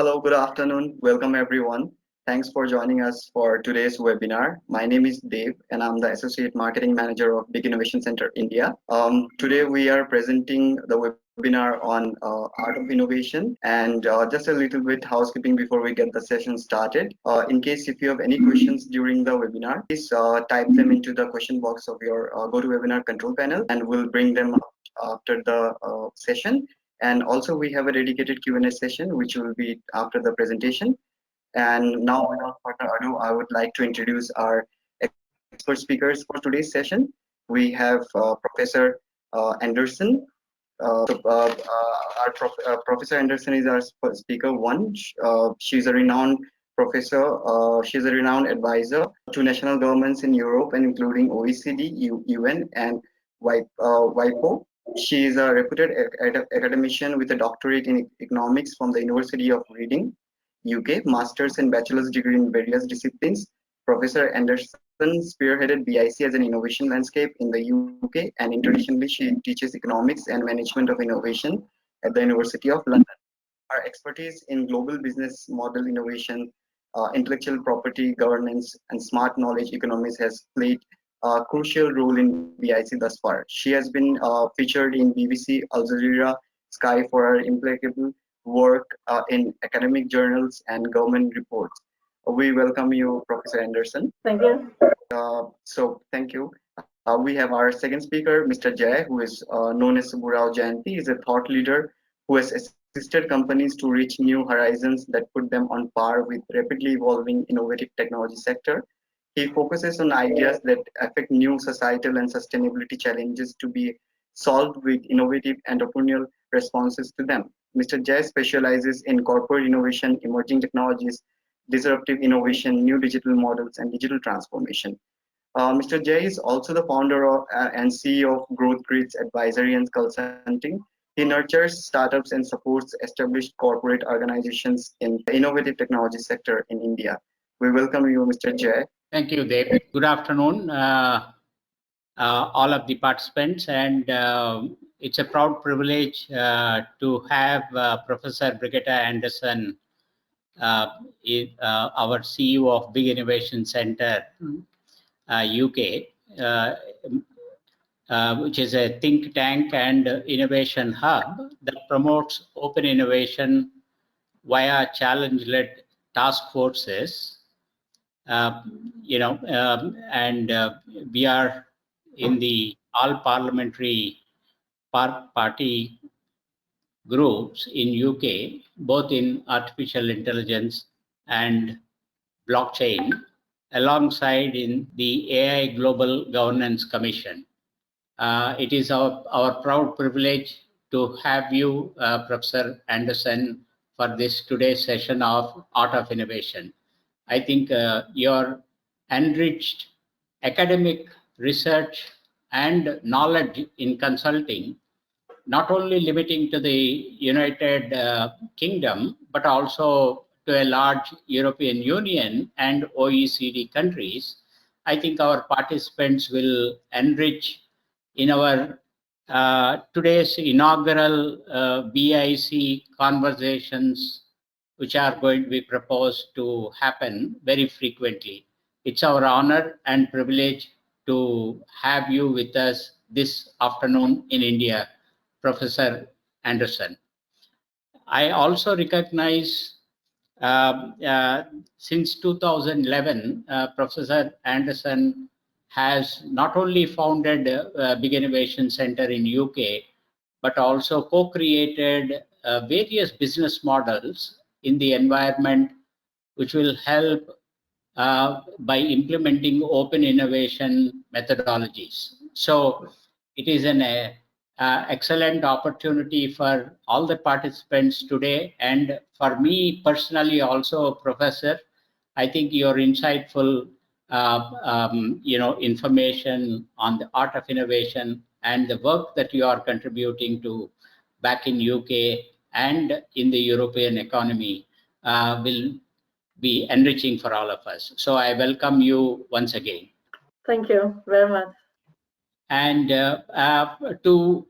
Hello, good afternoon. Welcome, everyone. Thanks for joining us for today's webinar. My name is Dave, and I'm the Associate Marketing Manager of BIC Innovation Center India. Today, we are presenting the webinar on Art of Innovation, and just a little bit housekeeping before we get the session started. In case if you have any questions during the webinar, please type them into the question box of your GoToWebinar control panel, and we'll bring them up after the session. And also we have a dedicated Q&A session, which will be after the presentation. And now without further ado, I would like to introduce our expert speakers for today's session. We have Professor Anderson. Professor Anderson is our speaker one. She's a renowned professor. She's a renowned advisor to national governments in Europe and including OECD, UN, and WIPO. She is a reputed academician with a doctorate in economics from the University of Reading, UK, master's and bachelor's degree in various disciplines. Professor Anderson spearheaded BIC as an innovation landscape in the UK, and internationally she teaches economics and management of innovation at the University of London. Her expertise in global business model innovation, intellectual property governance, and smart knowledge economics has played a crucial role in BIC thus far. She has been featured in BBC, Al Jazeera, Sky for her impeccable work in academic journals and government reports. We welcome you, Professor Anderson. Thank you. Thank you. We have our second speaker, Mr. Jay, who is known as Suburao Jayanti. He is a thought leader who has assisted companies to reach new horizons that put them on par with rapidly evolving innovative technology sector. He focuses on ideas that affect new societal and sustainability challenges to be solved with innovative entrepreneurial responses to them. Mr. Jay specializes in corporate innovation, emerging technologies, disruptive innovation, new digital models, and digital transformation. Mr. Jay is also the founder of, and CEO of Growth Grids Advisory and Consulting. He nurtures startups and supports established corporate organizations in the innovative technology sector in India. We welcome you, Mr. Jay. Thank you, Dave. Good afternoon, all of the participants, and it's a proud privilege to have Professor Brigitte Anderson, our CEO of BIC Innovation Center, UK, which is a think tank and innovation hub that promotes open innovation via challenge-led task forces. We are in the all parliamentary party groups in UK, both in artificial intelligence and blockchain, alongside in the AI Global Governance Commission. It is our proud privilege to have you, Professor Anderson, for this today's session of Art of Innovation. I think your enriched academic research and knowledge in consulting, not only limiting to the United Kingdom, but also to a large European Union and OECD countries, I think our participants will enrich in our today's inaugural BIC conversations, which are going to be proposed to happen very frequently. It's our honor and privilege to have you with us this afternoon in India, Professor Anderson. I also recognize since 2011, Professor Anderson has not only founded BIC Innovation Center in UK, but also co-created various business models in the environment, which will help by implementing open innovation methodologies. So it is an excellent opportunity for all the participants today, and for me personally also, Professor. I think your insightful information on the art of innovation and the work that you are contributing to back in UK and in the European economy will be enriching for all of us. So I welcome you once again. Thank you very much. And to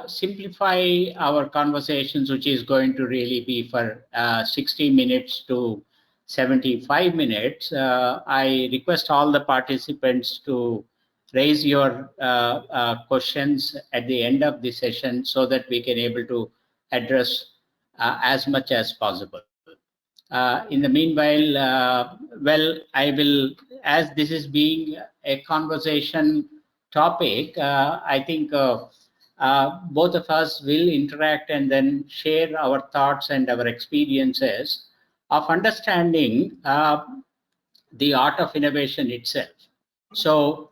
simplify our conversations, which is going to really be for 60 minutes to 75 minutes, I request all the participants to raise your questions at the end of the session so that we can able to address as much as possible. In the meanwhile, well, I will, as this is being a conversation topic, I think both of us will interact and then share our thoughts and our experiences of understanding the art of innovation itself. So,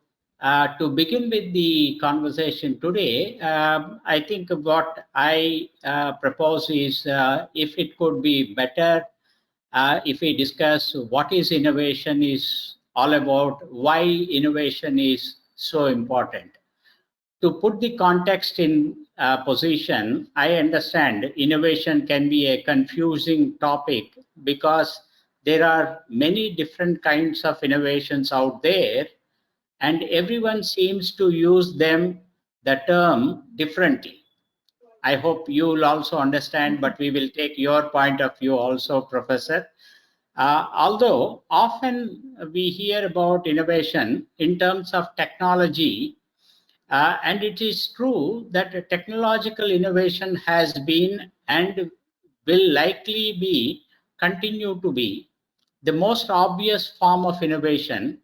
to begin with the conversation today, I think what I propose is if it could be better if we discuss what is innovation is all about, why innovation is so important. To put the context in position, I understand innovation can be a confusing topic because there are many different kinds of innovations out there, and everyone seems to use them, the term, differently. I hope you will also understand, but we will take your point of view also, Professor. Although often we hear about innovation in terms of technology, and it is true that technological innovation has been and will likely be, continue to be, the most obvious form of innovation.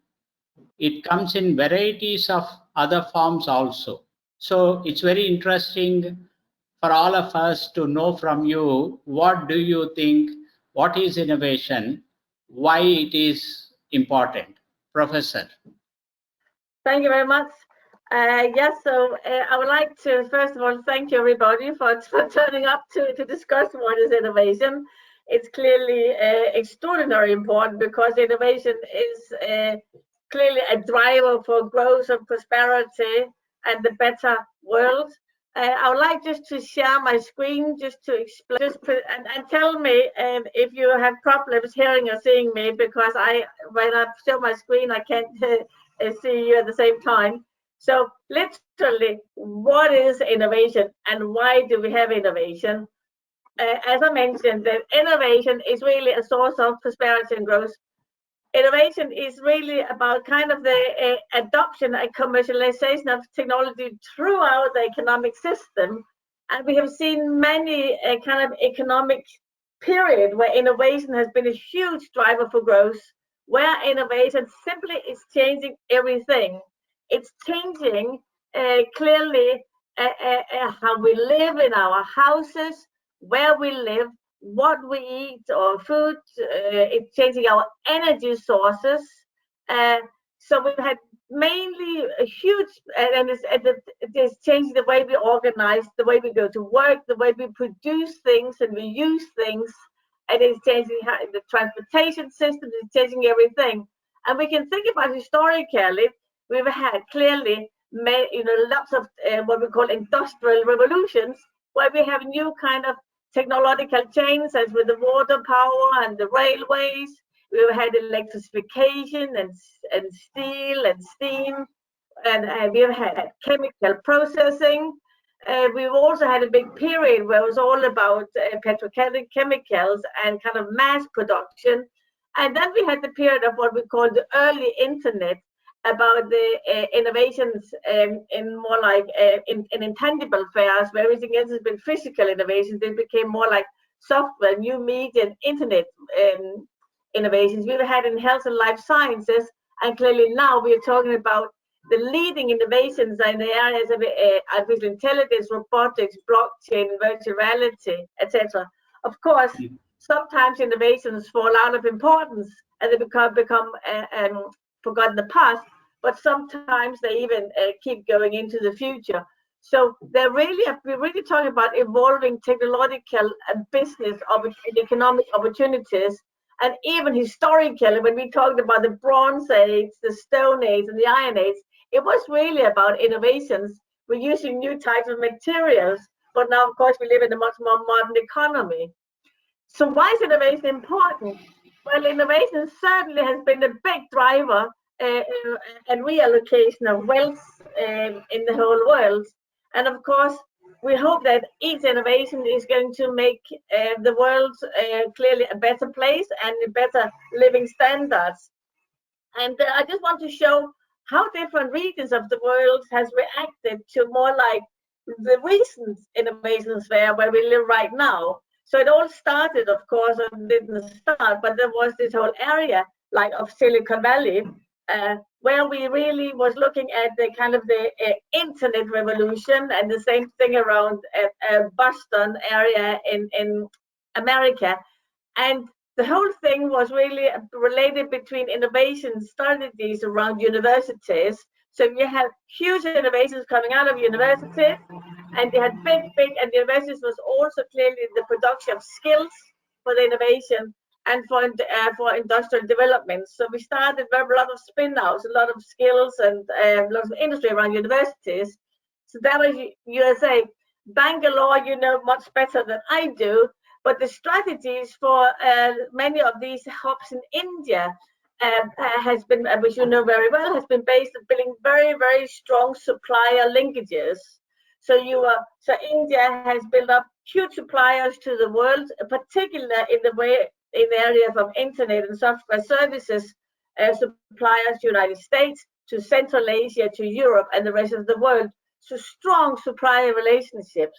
It comes in varieties of other forms also. So it's very interesting for all of us to know from you, what do you think, what is innovation, why it is important? Professor. Thank you very much. Yes, so I would like to first of all thank you everybody for turning up to discuss what is innovation. It's clearly extraordinarily important because innovation is clearly a driver for growth and prosperity and the better world. I would like just to share my screen just to explain and tell me if you have problems hearing or seeing me, because when I show my screen I can't see you at the same time. So literally, what is innovation and why do we have innovation? As I mentioned, that innovation is really a source of prosperity and growth. Innovation is really about kind of the adoption and commercialization of technology throughout the economic system. And we have seen many kind of economic period where innovation has been a huge driver for growth, where innovation simply is changing everything. It's changing clearly how we live in our houses, where we live, what we eat or food. It's changing our energy sources. So we've had mainly a huge, and it's changing the way we organize, the way we go to work, the way we produce things and we use things. And it's changing how, the transportation system is changing everything. And we can think about historically, we've had clearly lots of what we call industrial revolutions, where we have new kind of technological chains, as with the water power and the railways. We've had electrification and steel and steam, and we've had chemical processing. We've also had a big period where it was all about petrochemicals and kind of mass production. And then we had the period of what we call the early internet, about the innovations in more like in intangible affairs, where everything else has been physical innovations. They became more like software, new media, and internet innovations. We've had in health and life sciences, and clearly now we are talking about the leading innovations in the areas of artificial intelligence, robotics, blockchain, virtual reality, etc. Of course, sometimes innovations fall out of importance and they become forgotten in the past, but sometimes they even keep going into the future. So we're really talking about evolving technological and business and economic opportunities. And even historically, when we talked about the Bronze Age, the Stone Age, and the Iron Age, it was really about innovations. We're using new types of materials, but now, of course, we live in a much more modern economy. So why is innovation important? Well, innovation certainly has been a big driver and reallocation of wealth in the whole world. And of course, we hope that each innovation is going to make the world clearly a better place and better living standards. And I just want to show how different regions of the world has reacted to more like the recent innovations fair where we live right now. So it all started, of course, and didn't start, but there was this whole area like of Silicon Valley, where we really was looking at the kind of the internet revolution, and the same thing around Boston area in America. And the whole thing was really related between innovation strategies around universities. So you have huge innovations coming out of universities, and they had big, and the universities was also clearly the production of skills for the innovation and for industrial development. So we started a lot of spin-outs, a lot of skills and a lot of industry around universities. So that was USA. Bangalore, you know much better than I do, but the strategies for many of these hubs in India has been, which you know very well, has been based on building very, very strong supplier linkages. So India has built up huge suppliers to the world, particularly in the area of internet and software services, suppliers to United States, to Central Asia, to Europe, and the rest of the world. So strong supplier relationships.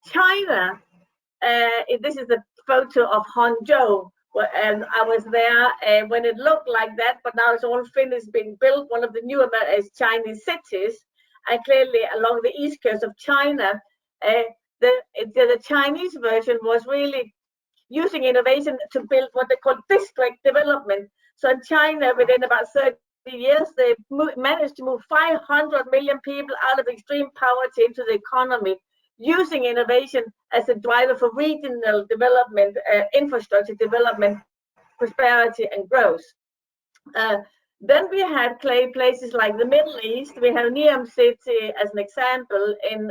China, this is the photo of Hangzhou, and I was there when it looked like that, but now it's all finished being built, one of the new Chinese cities, and clearly along the east coast of China. The Chinese version was really using innovation to build what they call district development. So in China, within about 30 years, they managed to move 500 million people out of extreme poverty into the economy, using innovation as a driver for regional development, infrastructure development, prosperity, and growth. Then we have places like the Middle East. We have Neom City as an example in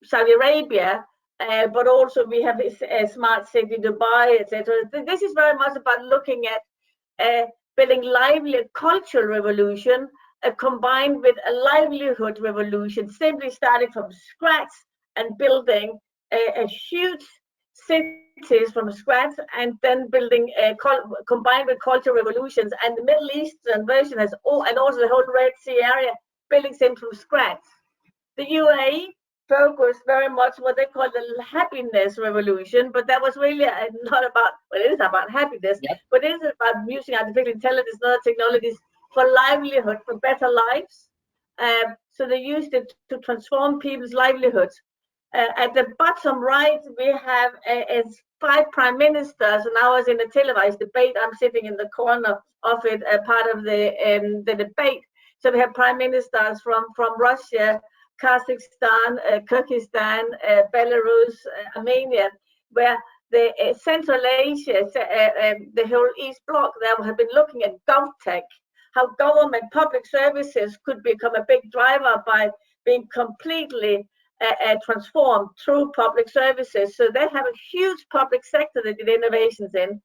Saudi Arabia, but also we have a smart city Dubai, etc. This is very much about looking at building lively cultural revolution combined with a livelihood revolution, simply starting from scratch and building a huge cities from scratch, and then building combined with cultural revolutions. And the Middle Eastern version has and also the whole Red Sea area building things from scratch. The UAE focused very much what they call the happiness revolution, but that was really not about, well, it is about happiness, yep, but it is about using artificial intelligence and other technologies for livelihood, for better lives. So they used it to transform people's livelihoods. At the bottom right, we have 5 prime ministers, and I was in a televised debate. I'm sitting in the corner of it, part of the debate. So we have prime ministers from Russia, Kazakhstan, Kyrgyzstan, Belarus, Armenia, where the Central Asia, the whole East Bloc, they have been looking at GovTech, how government public services could become a big driver by being completely transformed through public services. So they have a huge public sector that did innovations in.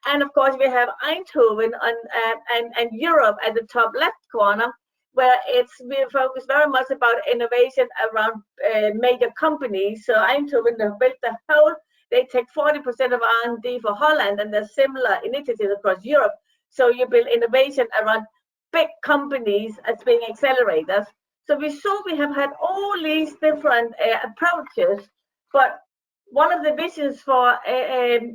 And of course, we have Eindhoven and Europe at the top left corner, where we focus very much about innovation around major companies. So Eindhoven have built the whole, they take 40% of R&D for Holland, and there's similar initiatives across Europe. So you build innovation around big companies as being accelerators. So we have had all these different approaches, but one of the visions for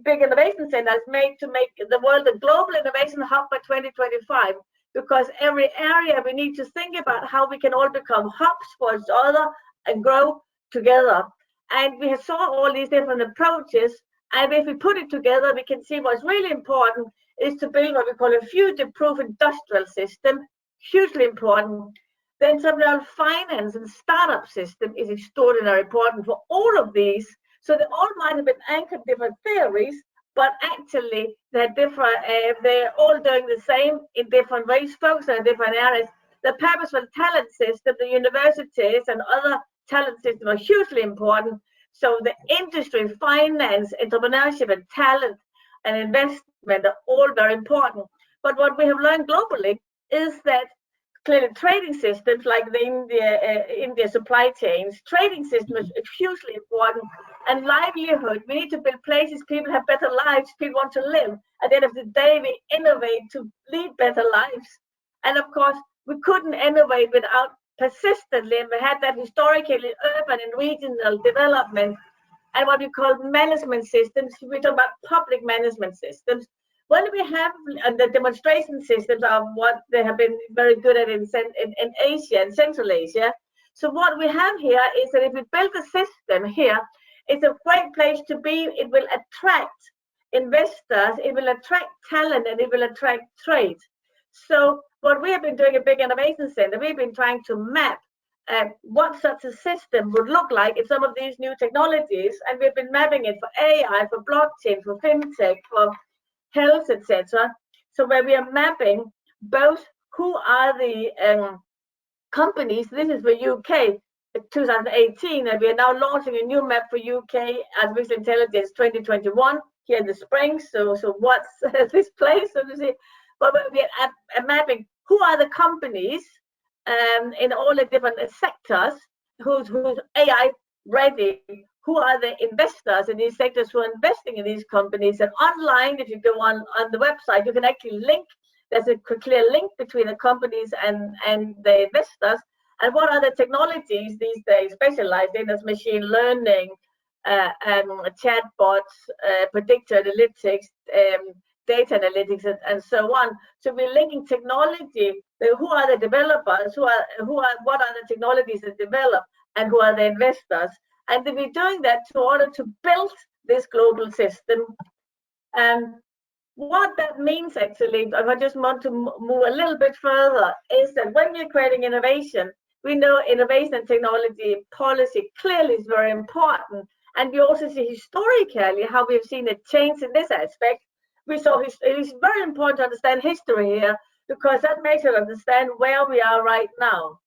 big innovation centers made to make the world a global innovation hub by 2025, because every area we need to think about how we can all become hubs for each other and grow together. And we saw all these different approaches, and if we put it together, we can see what's really important is to build what we call a future-proof industrial system, hugely important. Then entrepreneurial finance and startup system is extraordinarily important for all of these. So they all might have been anchored in different theories, but actually they're different. They're all doing the same in different ways, focusing on different areas. The purposeful talent system, the universities and other talent systems are hugely important. So the industry, finance, entrepreneurship, and talent and investment are all very important. But what we have learned globally is that clearly trading systems like the India supply chains, trading systems is hugely important. And livelihood, we need to build places people have better lives, people want to live. At the end of the day, we innovate to lead better lives. And of course, we couldn't innovate without persistently, and we had that historically urban and regional development and what we call management systems. We talk about public management systems. When we have the demonstration systems are what they have been very good at in Asia and Central Asia. So what we have here is that if we build a system here, it's a great place to be. It will attract investors, it will attract talent, and it will attract trade. So what we have been doing at BIC Innovation Center, we've been trying to map what such a system would look like in some of these new technologies, and we've been mapping it for AI, for blockchain, for fintech, for health, etc. So where we are mapping both who are the companies. This is for UK 2018, and we are now launching a new map for UK Artificial Intelligence 2021 here in the spring. So what's this place, so to say? But we are mapping who are the companies in all the different sectors who's AI ready, who are the investors in these sectors who are investing in these companies. And online, if you go on the website, you can actually link. There's a clear link between the companies and the investors. And what are the technologies these days specialized in as machine learning, chatbots, predictor analytics, data analytics, and so on. So we're linking technology. Who are the developers? What are the technologies that develop, and who are the investors? And we're doing that in order to build this global system. And what that means, actually, if I just want to move a little bit further, is that when we're creating innovation, we know innovation and technology policy clearly is very important. And we also see historically how we've seen a change in this aspect. We saw it is very important to understand history here, because that makes us understand where we are right now.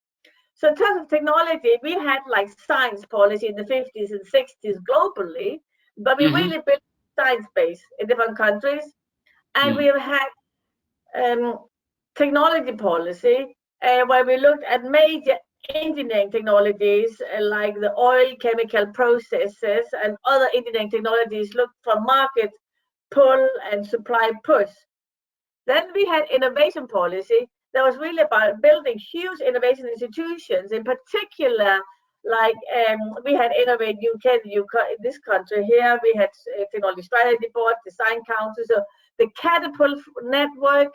So in terms of technology, we had like science policy in the 50s and 60s globally, but we really built science base in different countries. And we have had technology policy where we looked at major engineering technologies like the oil chemical processes and other engineering technologies, looked for market pull and supply push. Then we had innovation policy that was really about building huge innovation institutions, in particular, like we had Innovate UK, in this country here, we had Technology Strategy Board, Design Council, so the Catapult Network.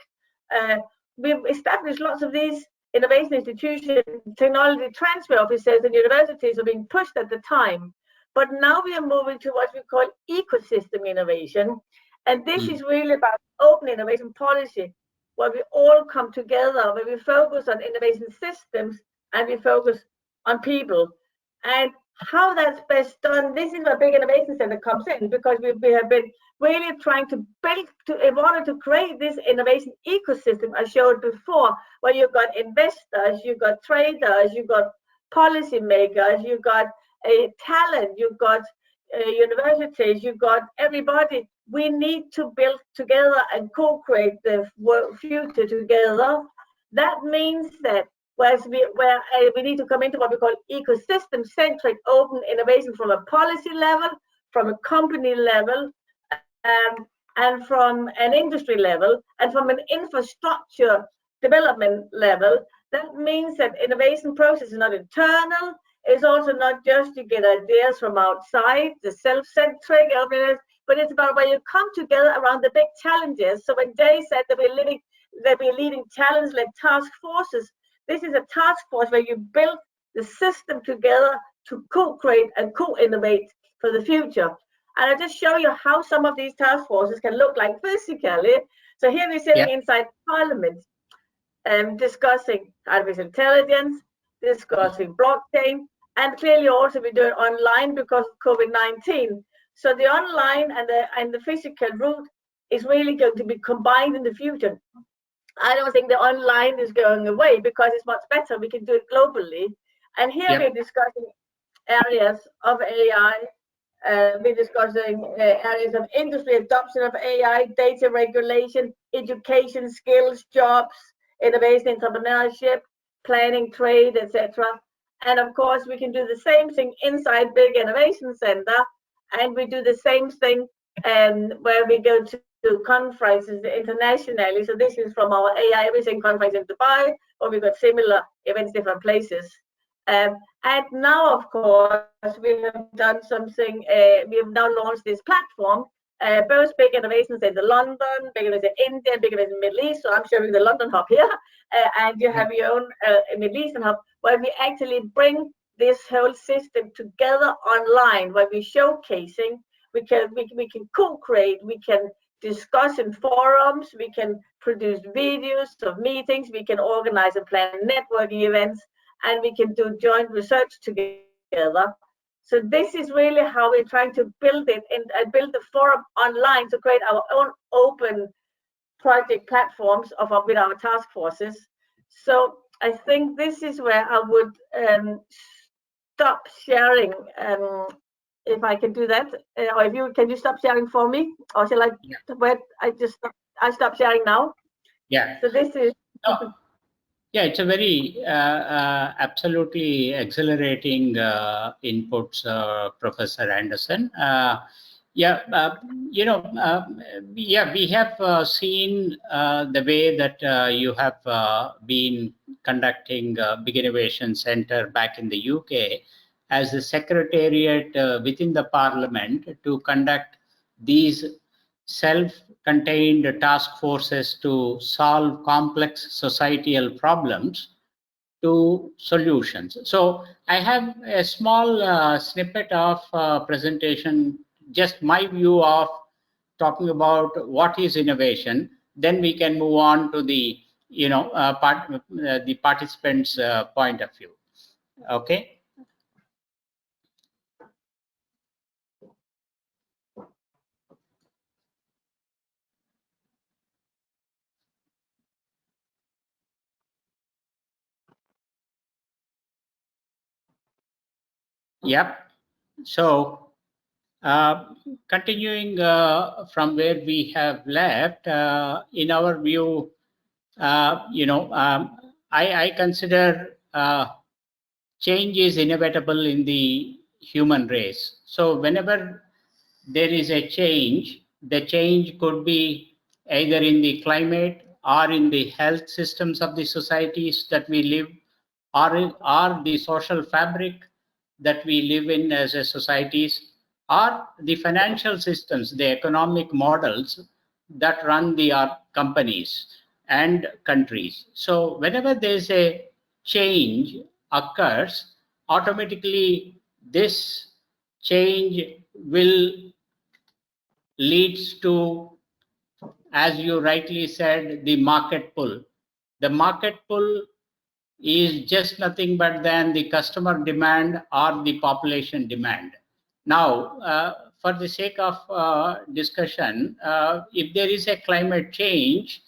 We've established lots of these innovation institutions, technology transfer offices and universities are being pushed at the time. But now we are moving to what we call ecosystem innovation. And this is really about open innovation policy, where we all come together, where we focus on innovation systems and we focus on people. And how that's best done, this is where BIC Innovation Center comes in, because we have been really trying to build, in order to create this innovation ecosystem I showed before, where you've got investors, you've got traders, you've got policymakers, you've got talent, you've got universities, you've got everybody. We need to build together and co-create the future together. That means that we need to come into what we call ecosystem-centric open innovation from a policy level, from a company level, and from an industry level, and from an infrastructure development level. That means that innovation process is not internal. It's also not just to get ideas from outside, the self-centric, but it's about where you come together around the big challenges. So when Jay said that we're leading challenge-led task forces, this is a task force where you build the system together to co-create and co-innovate for the future. And I'll just show you how some of these task forces can look like physically. So here we're sitting inside Parliament, discussing artificial intelligence, discussing blockchain, and clearly also we do it online because of COVID-19. So the online and the physical route is really going to be combined in the future. I don't think the online is going away because it's much better. We can do it globally. And here we're discussing areas of AI We're discussing areas of industry adoption of AI, data regulation, education, skills, jobs, innovation, entrepreneurship, planning, trade, etc. And of course, we can do the same thing inside BIC Innovation Center, and we do the same thing where we go to conferences internationally. So this is from our AI Everything conference in Dubai, or we've got similar events different places. And now, of course, we have done something. We have now launched this platform. Both BIC Innovation Center London, BIC Innovation India, BIC Innovation Middle East. So I'm showing the London hub here, and you have your own Middle Eastern hub, where we actually bring this whole system together online, where we're showcasing. We can co-create. We can discuss in forums. We can produce videos of meetings. We can organize and plan networking events, and we can do joint research together. So this is really how we're trying to build it and build the forum online to create our own open project platforms with our task forces. So I think this is where I would stop sharing. If I can do that, or if you can, you stop sharing for me, or shall I? Yeah. I stop sharing now. Yeah. So this is. Yeah, it's a very absolutely exhilarating inputs, Professor Anderson. Yeah, we have seen the way that you have been conducting BIC Innovation Center back in the UK as the secretariat within the Parliament to conduct these self-contained task forces to solve complex societal problems to solutions. So I have a small snippet of presentation, just my view of talking about what is innovation. Then we can move on to the the participants' point of view. Okay. Yep. So continuing from where we have left, in our view, I consider change is inevitable in the human race. So whenever there is a change, the change could be either in the climate or in the health systems of the societies that we live, or the social fabric that we live in as a societies, or the financial systems, the economic models that run the companies and countries. So whenever there's a change occurs, automatically this change will leads to, as you rightly said, the market pull. The market pull is just nothing but than the customer demand or the population demand. Now, for the sake of discussion, if there is a climate change,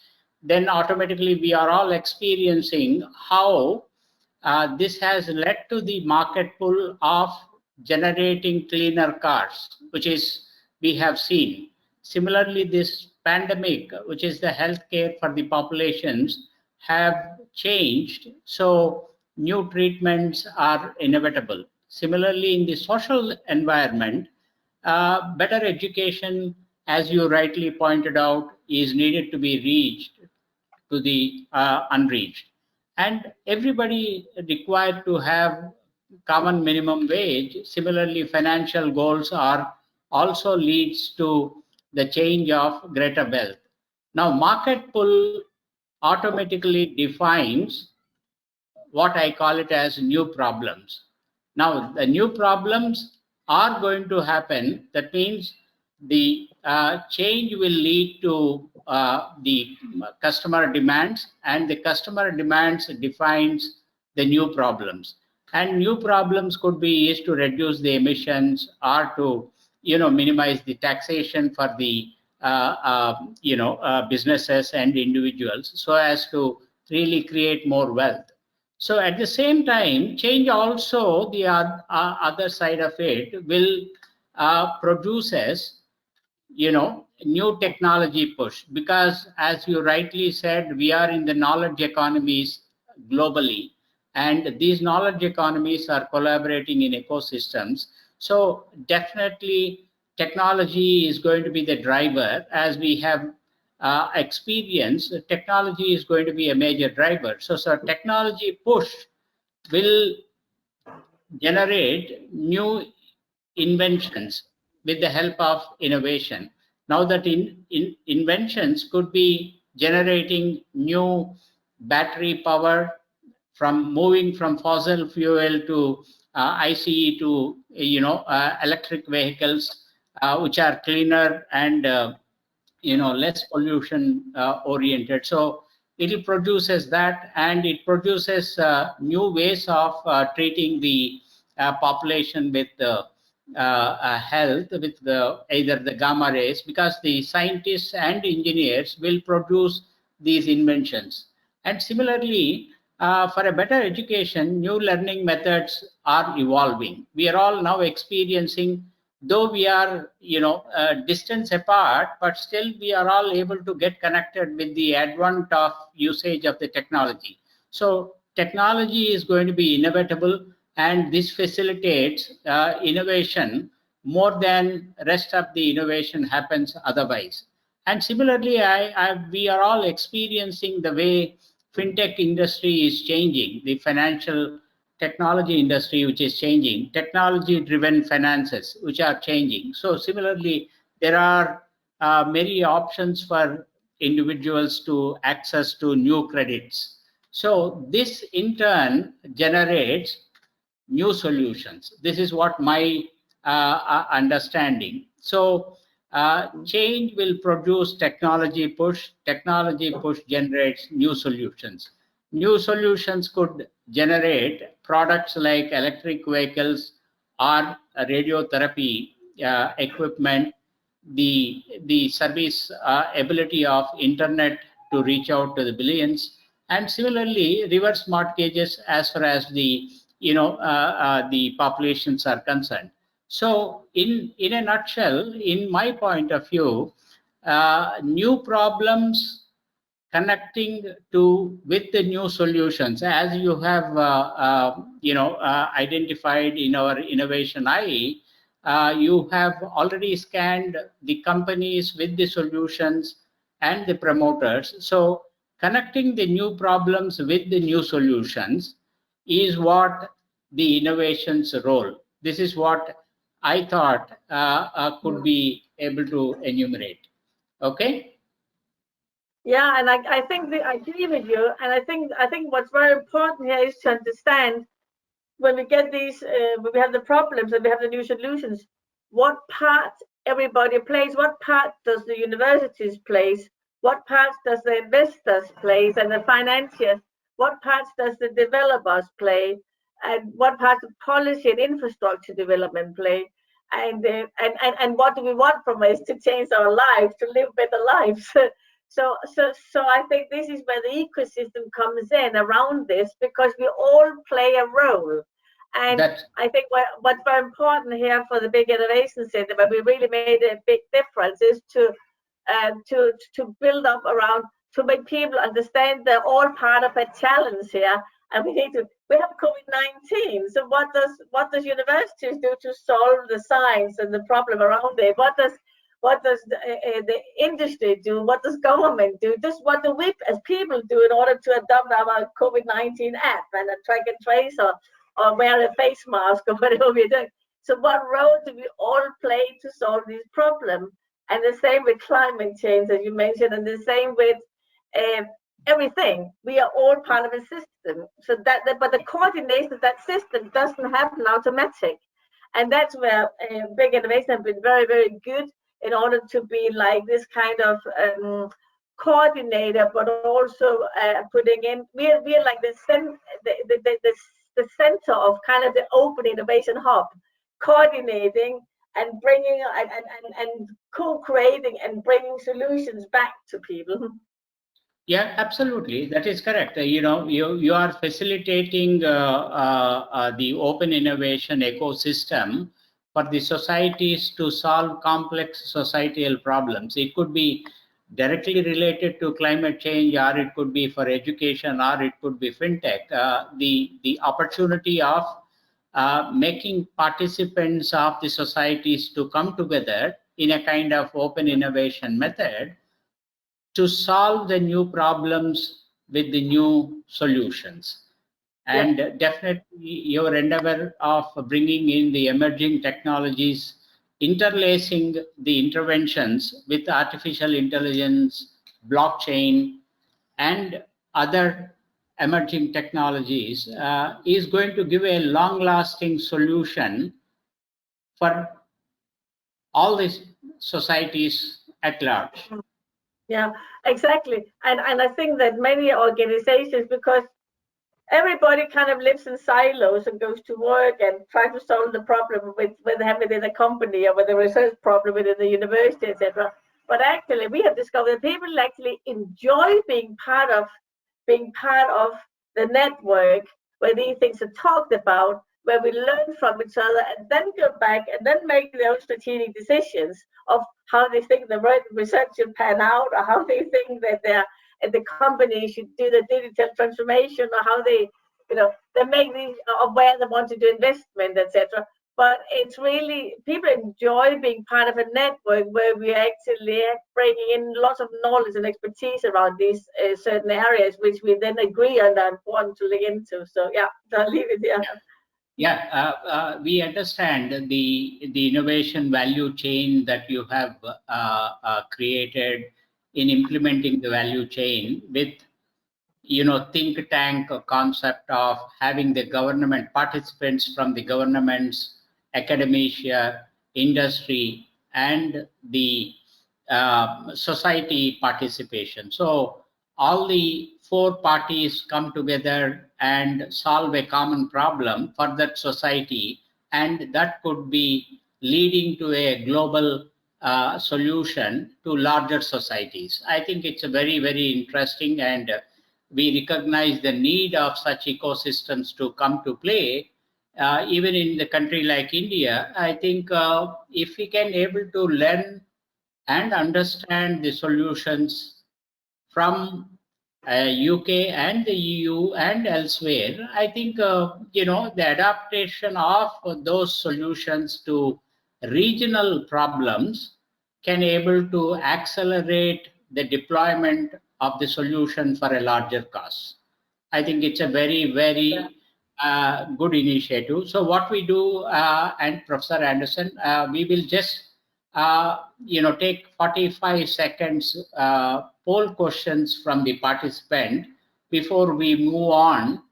then automatically we are all experiencing how this has led to the market pull of generating cleaner cars, which is we have seen. Similarly, this pandemic, which is the healthcare for the populations, have changed. So new treatments are inevitable. Similarly, in the social environment, better education, as you rightly pointed out, is needed to be reached to the unreached. And everybody required to have common minimum wage. Similarly, financial goals are also leads to the change of greater wealth. Now, market pull automatically defines what I call it as new problems. Now, the new problems are going to happen. That means the change will lead to the customer demands, and the customer demands defines the new problems. And new problems could be is to reduce the emissions or to minimize the taxation for the businesses and individuals, so as to really create more wealth. So at the same time, change also, the other side of it will produces, new technology push, because as you rightly said, we are in the knowledge economies globally, and these knowledge economies are collaborating in ecosystems. So definitely technology is going to be the driver. As we have experience, technology is going to be a major driver. So technology push will generate new inventions with the help of innovation. Now that inventions could be generating new battery power, from moving from fossil fuel to ICE to electric vehicles, which are cleaner and less pollution oriented. So it produces that, and it produces new ways of treating the population with health, with either the gamma rays, because the scientists and engineers will produce these inventions. And similarly, for a better education, new learning methods are evolving. We are all now experiencing, though we are distance apart, but still we are all able to get connected with the advent of usage of the technology. So technology is going to be inevitable, and this facilitates innovation more than rest of the innovation happens otherwise. And similarly, we are all experiencing the way fintech industry is changing, the financial technology industry which is changing, technology driven finances which are changing. So similarly, there are many options for individuals to access to new credits. So this in turn generates new solutions. This is what my understanding. So change will produce technology push. Technology push generates new solutions. New solutions could generate products like electric vehicles or radiotherapy equipment, the service ability of internet to reach out to the billions, and similarly reverse mortgages as far as the populations are concerned. So in a nutshell, in my point of view, new problems connecting to with the new solutions, as you have identified in our innovation eye. You have already scanned the companies with the solutions and the promoters. So connecting the new problems with the new solutions is what the innovation's role. This is what I thought could be able to enumerate. Okay. Yeah, and I think I agree with you, and I think what's very important here is to understand when we get these, when we have the problems and we have the new solutions, what part everybody plays, what part does the universities plays, what parts does the investors plays and the financiers, what parts does the developers play, and what parts of policy and infrastructure development play, and what do we want from us to change our lives, to live better lives. So I think this is where the ecosystem comes in around this, because we all play a role. And I think what's very important here for the Big Innovation Center, where we really made a big difference, is to build up around, to make people understand they're all part of a challenge here, and we have COVID-19. So what does universities do to solve the science and the problem around it? What does the industry do? What does government do? Just what do we as people do in order to adopt our COVID-19 app and a track and trace, or wear a face mask, or whatever we do? So what role do we all play to solve these problems? And the same with climate change, as you mentioned, and the same with everything. We are all part of a system. So but the coordination of that system doesn't happen automatic. And that's where Big Innovation have been very, very good, in order to be like this kind of coordinator, but also putting in, we're like the center of kind of the open innovation hub, coordinating and bringing and co-creating and bringing solutions back to people. Yeah, absolutely. That is correct. You are facilitating the open innovation ecosystem for the societies to solve complex societal problems. It could be directly related to climate change, or it could be for education, or it could be fintech. The opportunity of making participants of the societies to come together in a kind of open innovation method to solve the new problems with the new solutions. And definitely your endeavor of bringing in the emerging technologies, interlacing the interventions with artificial intelligence, blockchain, and other emerging technologies is going to give a long-lasting solution for all these societies at large. Yeah, exactly. And I think that many organizations, because everybody kind of lives in silos and goes to work and try to solve the problem with they have within a company or with a research problem within the university, etc. But actually, we have discovered that people actually enjoy being part of the network where these things are talked about, where we learn from each other and then go back and then make their own strategic decisions of how they think the research should pan out, or how they think that the company should do the digital transformation, or how they, they make these, of where they want to do investment, etc. But it's really, people enjoy being part of a network where we actually are bringing in lots of knowledge and expertise around these certain areas, which we then agree on and want to look into. So yeah, I'll leave it there. We understand the innovation value chain that you have created in implementing the value chain with think tank concept of having the government participants from the governments, academia, industry, and the society participation. So all the four parties come together and solve a common problem for that society, and that could be leading to a global solution to larger societies. I think it's a very, very interesting, and we recognize the need of such ecosystems to come to play. Even in the country like India, I think if we can able to learn and understand the solutions from UK and the EU and elsewhere, I think the adaptation of those solutions to regional problems can able to accelerate the deployment of the solution for a larger cause. I think it's a very, very good initiative. So what we do, and Professor Anderson, we will just take 45 seconds poll questions from the participant before we move on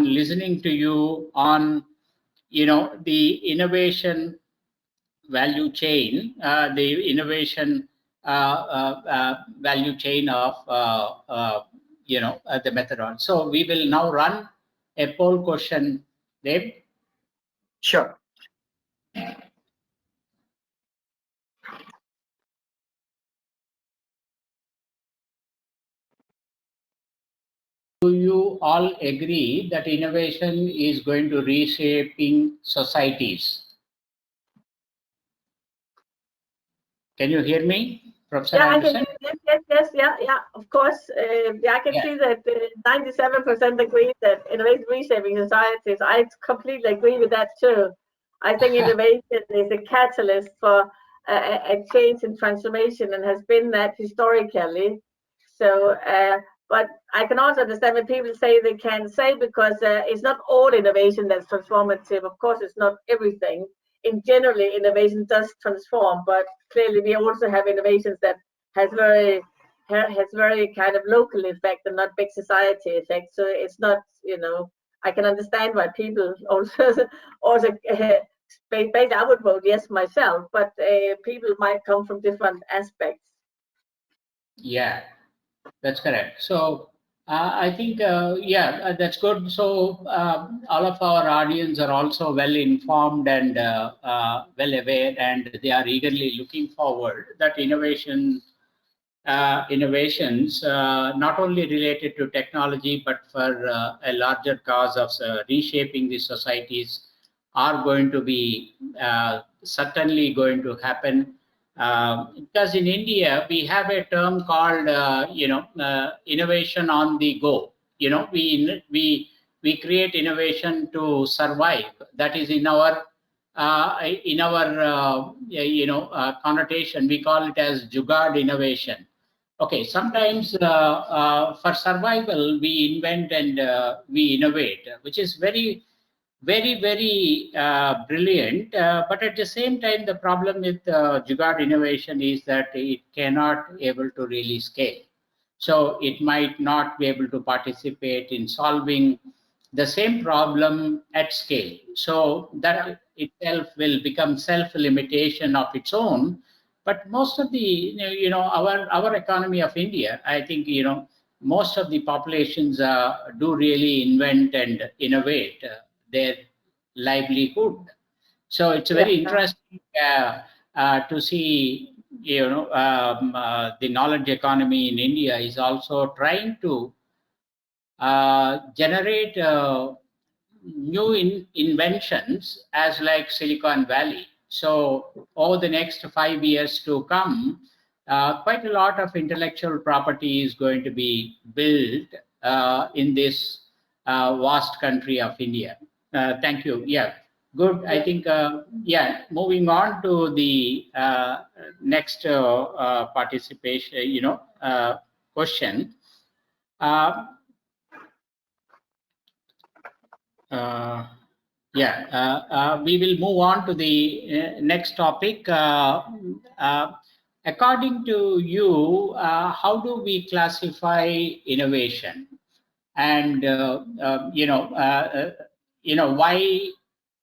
listening to you on the innovation value chain, the innovation value chain of the methodology. So we will now run a poll question, Dave. Sure. Do you all agree that innovation is going to reshaping societies? Can you hear me, Professor Anderson? I can hear, yes, of course. I can see that 97% agree that innovation reshaping societies. I completely agree with that too. I think innovation is a catalyst for a change and transformation, and has been that historically. So, but I can also understand when people say they can say, because it's not all innovation that's transformative. Of course, it's not everything. In generally, innovation does transform, but clearly we also have innovations that has very kind of local effect and not big society effect. So it's not, I can understand why people also basically I would vote yes myself, but people might come from different aspects. Yeah, that's correct. So I think, that's good. So all of our audience are also well informed and well aware, and they are eagerly looking forward that innovations not only related to technology, but for a larger cause of reshaping the societies are going to be certainly going to happen. Because in India, we have a term called, innovation on the go. We create innovation to survive. That is in our connotation. We call it as jugaad innovation. Okay, sometimes for survival, we invent and we innovate, which is very, very brilliant. But at the same time, the problem with jugaad innovation is that it cannot able to really scale. So it might not be able to participate in solving the same problem at scale. So that itself will become self-limitation of its own. But most of the, our economy of India, I think, most of the populations do really invent and innovate their livelihood. So it's very interesting to see, the knowledge economy in India is also trying to generate new inventions as like Silicon Valley. So over the next 5 years to come, quite a lot of intellectual property is going to be built in this vast country of India. Thank you. Yeah, good. I think, moving on to the next participation, question. We will move on to the next topic. According to you, how do we classify innovation? And why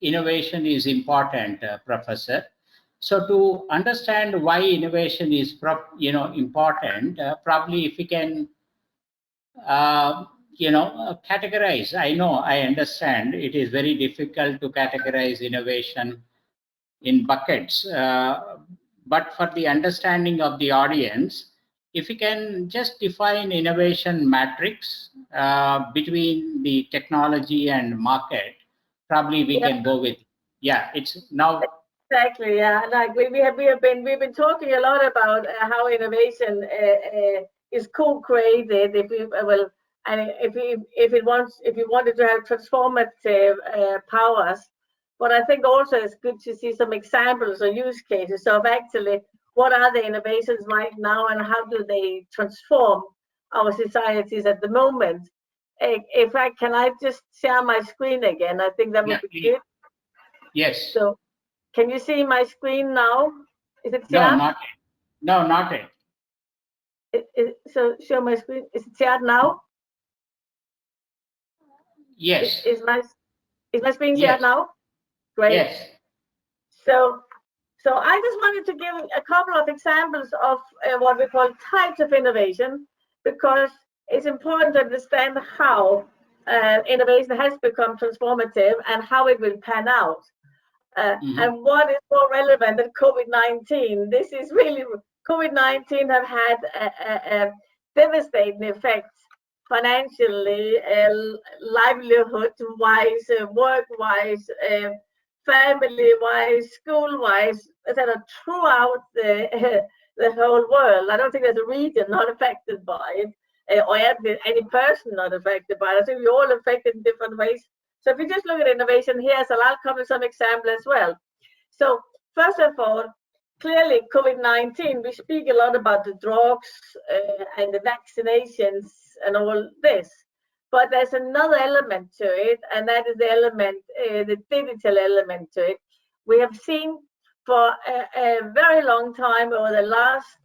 innovation is important, Professor? So to understand why innovation is important, probably if we can categorize. I understand it is very difficult to categorize innovation in buckets, but for the understanding of the audience, if you can just define innovation matrix between the technology and market, probably we can go with. Yeah, it's now. Exactly. Yeah, like we've been talking a lot about how innovation is co-created. If you wanted to have transformative powers, but I think also it's good to see some examples or use cases of actually what are the innovations right now and how do they transform our societies at the moment. Can I just share my screen again? I think that would be good. Yes. So. Can you see my screen now? Is it shared? No, not yet. No, not yet. So show my screen. Is it shared now? Yes. Is my screen shared now? Great. Yes. So I just wanted to give a couple of examples of what we call types of innovation, because it's important to understand how innovation has become transformative and how it will pan out. And what is more relevant than COVID-19? This is really, COVID-19 have had a devastating effect financially, livelihood-wise, work-wise, family-wise, school-wise, etc., throughout the whole world. I don't think there's a region not affected by it, or any person not affected by it. I think we're all affected in different ways. So if you just look at innovation here, so I'll come with some example as well. So first of all, clearly COVID-19, we speak a lot about the drugs and the vaccinations and all this, but there's another element to it, and that is the element, the digital element to it. We have seen for a very long time, over the last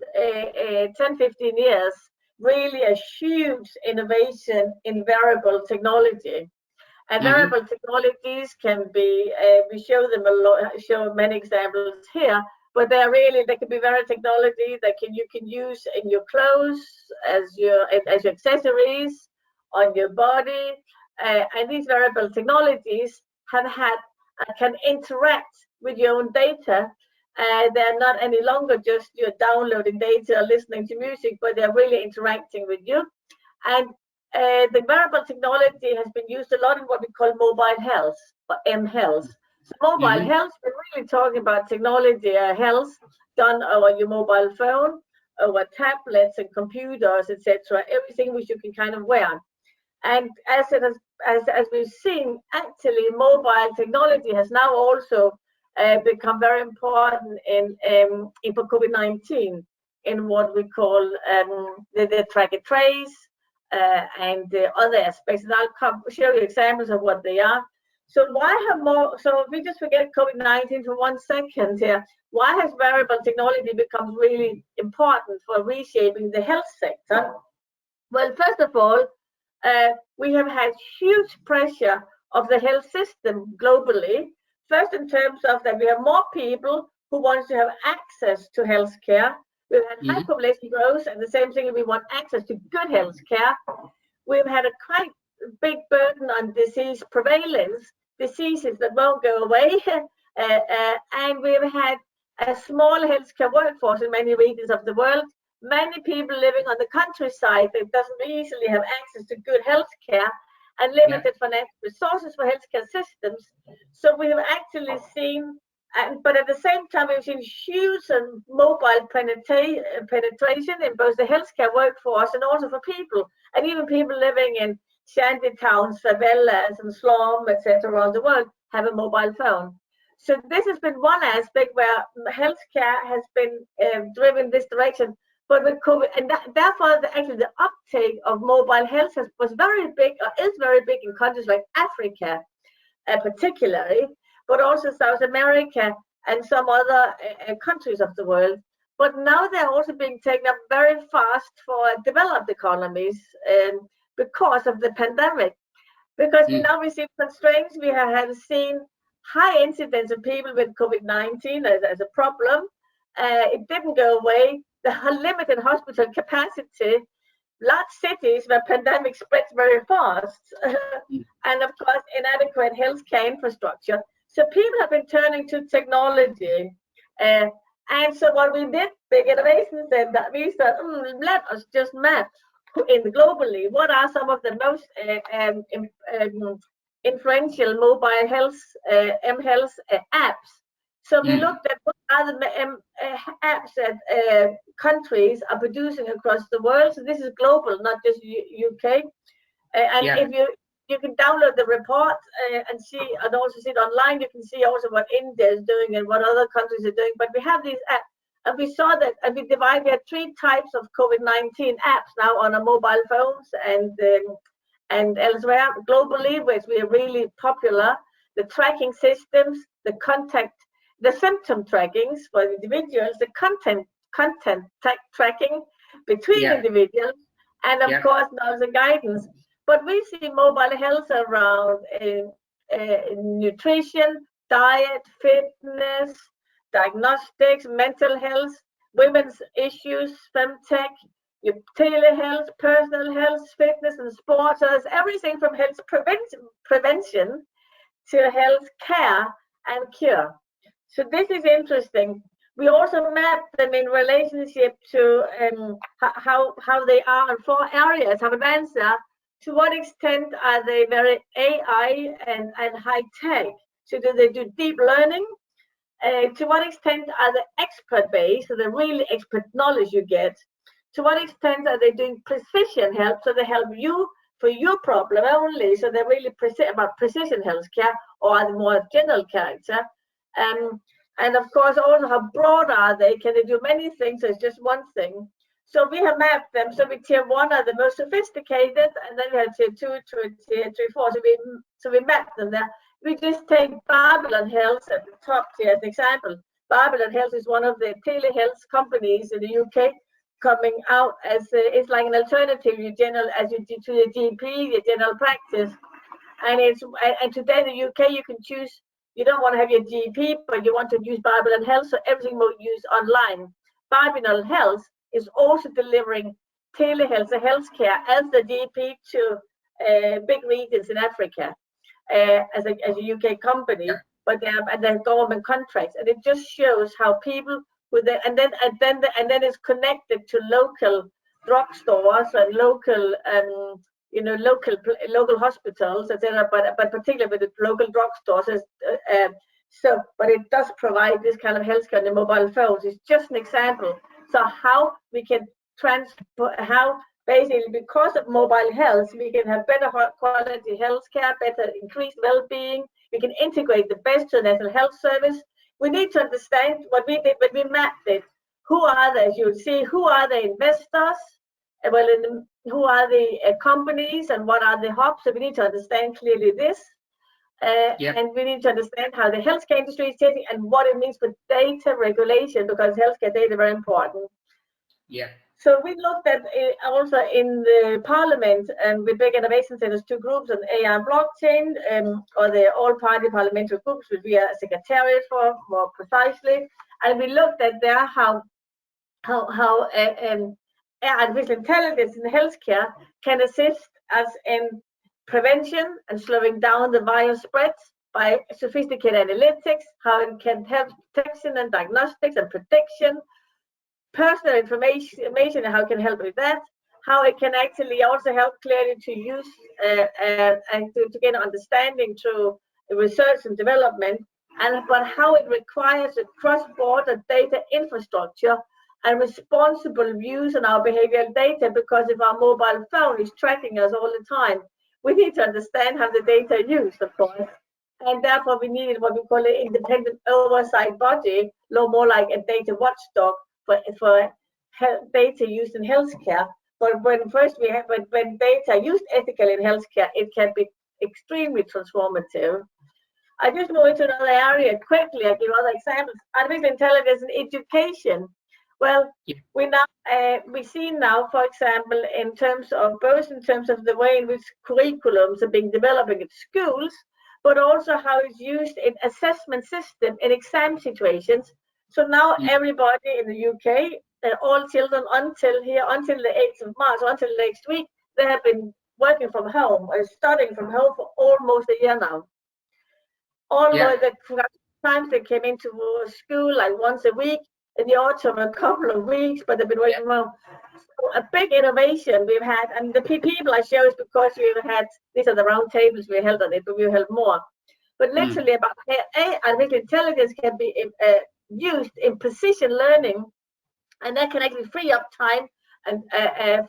10, 15 years, really a huge innovation in wearable technology. And wearable technologies can be, we show them a lot, show many examples here, but they can be wearable technology that you can use in your clothes, as your accessories, on your body. And these wearable technologies can interact with your own data. They're not any longer just you're downloading data or listening to music, but they're really interacting with you. And the wearable technology has been used a lot in what we call mobile health, or mHealth. So mobile health, we're really talking about technology health done over your mobile phone, over tablets and computers, etc. Everything which you can kind of wear. And as we've seen, actually, mobile technology has now also become very important in for COVID-19 in what we call the track and trace and the other aspects. And I'll show you examples of what they are. So why have more? So if we just forget COVID-19 for 1 second here, why has wearable technology become really important for reshaping the health sector? Well, first of all, we have had huge pressure of the health system globally. First, in terms of that we have more people who want to have access to healthcare. We've had high population growth, and the same thing, we want access to good healthcare. We've had a quite big burden on disease prevalence, diseases that won't go away, and we've had a small healthcare workforce in many regions of the world. Many people living on the countryside that doesn't easily have access to good healthcare, and limited financial resources for healthcare systems. So we have actually seen, but at the same time, we've seen huge mobile penetration in both the healthcare workforce and also for people, and even people living in shanty towns, favelas, and slum, etc., around the world have a mobile phone. So this has been one aspect where healthcare has been driven this direction. But with COVID, and therefore, actually, the uptake of mobile health was very big, or is very big in countries like Africa, particularly, but also South America and some other countries of the world. But now they're also being taken up very fast for developed economies because of the pandemic. Because now we see constraints, we have seen high incidence of people with COVID-19 as a problem. It didn't go away. The limited hospital capacity, large cities where pandemic spreads very fast, and of course inadequate healthcare infrastructure. So people have been turning to technology, and so what we did, Big Innovation, said that we said, let us just map globally what are some of the most influential mobile health mHealth apps. So we looked at what are the apps that countries are producing across the world. So this is global, not just UK. And if you can download the report and see, and also see it online. You can see also what India is doing and what other countries are doing. But we have these apps, and we saw that, and we divided. We had 3 types of COVID-19 apps now on our mobile phones and elsewhere globally, which we are really popular. The tracking systems, the symptom trackings for individuals, the content tracking between individuals, and of course now the guidance. But we see mobile health around nutrition, diet, fitness, diagnostics, mental health, women's issues, femtech, telehealth, personal health, fitness and sports. So there's everything from health prevention to health care and cure. So this is interesting. We also map them in relationship to how they are in 4 areas. Have an answer. To what extent are they very AI and high tech? So do they do deep learning? To what extent are they expert based? So the really expert knowledge you get. To what extent are they doing precision help? So they help you for your problem only. So they're really about precision healthcare, or are they more general character? And of course, also how broad are they? Can they do many things? Or it's just one thing? So we have mapped them. So we tier 1 are the most sophisticated, and then we have tier 2, tier 3, 4. So we map them there. We just take Babylon Health at the top tier as an example. Babylon Health is one of the telehealth companies in the UK, coming out as it's like an alternative to your GP, your general practice. And today in the UK you can choose. You don't want to have your GP, but you want to use Babylon Health, so everything will use online. Babylon Health is also delivering telehealth, healthcare as the GP to big regions in Africa as a UK company, but they have government contracts, and it just shows how people and then it's connected to local drugstores and local local hospitals, etc. But particularly with the local drugstores, So, but it does provide this kind of healthcare on the mobile phones. It's just an example. So how we can transfer, how basically because of mobile health, we can have better quality healthcare, better increased well-being. We can integrate the best to the National Health Service. We need to understand what we did when we mapped it. Who are they? As you see, who are the investors? Well, who are the companies and what are the hubs? So we need to understand clearly this. And we need to understand how the healthcare industry is changing and what it means for data regulation, because healthcare data is very important. Yeah. So we looked at also in the parliament and with BIC Innovation Centers, two groups on AI and blockchain, or the all-party parliamentary groups, which we are a secretariat for more precisely. And we looked at there how artificial intelligence in healthcare can assist us in prevention and slowing down the virus spreads by sophisticated analytics, how it can help detection and diagnostics and prediction, personal information and how it can help with that, how it can actually also help clearly to use and to get an understanding through research and development, but how it requires a cross-border data infrastructure and responsible use on our behavioral data, because if our mobile phone is tracking us all the time, we need to understand how the data is used, of course. And therefore, we needed what we call an independent oversight body, more like a data watchdog for data used in healthcare. But when data used ethically in healthcare, it can be extremely transformative. I just move into another area quickly. I give other examples. Artificial intelligence in education. Well, we see now, for example, in terms of the way in which curriculums are being developed in schools, but also how it's used in assessment system in exam situations. So now everybody in the UK, all children until the 8th of March, until next week, they have been working from home or studying from home for almost a year now. Almost the times they came into school like once a week, in the autumn a couple of weeks, but they've been working from home. So a big innovation we've had, and the people I show is because we've had, these are the round tables we held on it, but we held more. But literally about artificial intelligence can be used in precision learning, and that can actually free up time and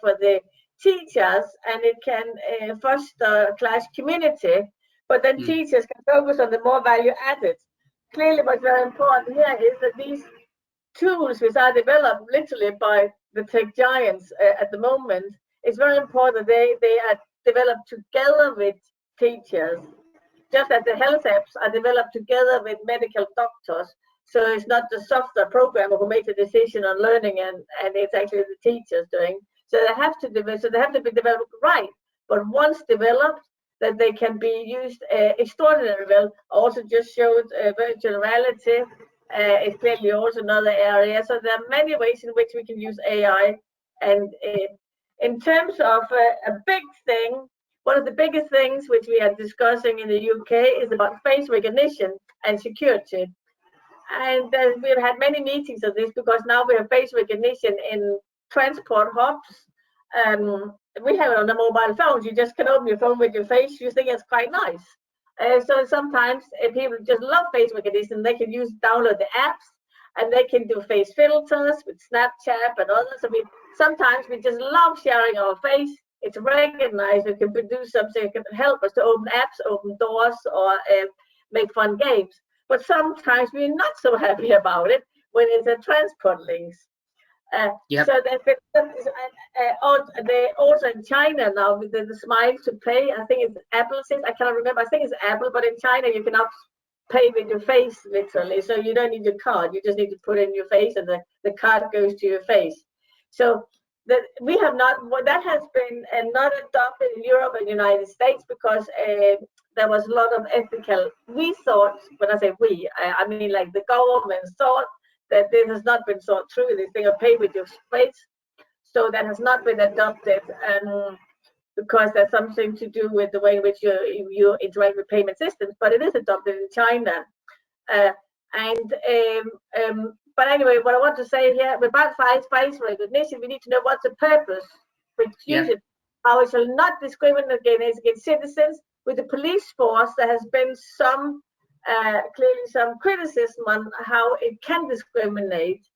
for the teachers, and it can foster class community, but then teachers can focus on the more value added. Clearly what's very important here is that these tools which are developed literally by the tech giants at the moment, it's very important they are developed together with teachers, just as the health apps are developed together with medical doctors. So it's not the software programmer who makes the decision on learning, and it's actually the teachers doing. So they have to be developed right. But once developed, that they can be used extraordinarily well. I also just showed virtual reality. It's clearly also another area. So there are many ways in which we can use AI. And in terms of a big thing, one of the biggest things which we are discussing in the UK is about face recognition and security. And we've had many meetings on this, because now we have face recognition in transport hubs. We have it on the mobile phones. You just can open your phone with your face. You think it's quite nice. So sometimes people just love face recognition. They can download the apps, and they can do face filters with Snapchat and others. I mean, sometimes we just love sharing our face. It's recognized. We can produce something that can help us to open apps, open doors, or make fun games. But sometimes we're not so happy about it when it's a transport links. So they also in China now with the smile to pay. I think it's Apple. I cannot remember. I think it's Apple, but in China you can now pay with your face literally. So you don't need your card. You just need to put in your face, and the card goes to your face. So we have not. That has been not adopted in Europe and United States, because there was a lot of ethical. We thought, when I say we, I mean like the government thought that this has not been thought through, this thing of pay with your face. So that has not been adopted, because there's something to do with the way in which you interact with payment systems, but it is adopted in China. But anyway, what I want to say here, about face recognition, we need to know what's the purpose for using, how it shall not discriminate against citizens. With the police force, there has been some clearly some criticism on how it can discriminate.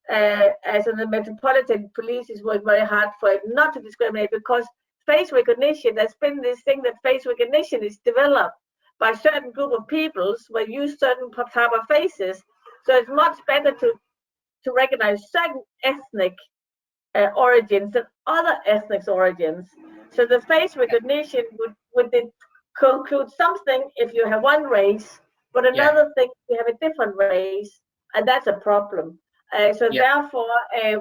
As in the Metropolitan Police is working very hard for it not to discriminate, because face recognition, there's been this thing that face recognition is developed by a certain group of peoples who use certain type of faces. So it's much better to recognize certain ethnic origins than other ethnic origins. So the face recognition would conclude something if you have one race, but another thing if you have a different race, and that's a problem. So therefore,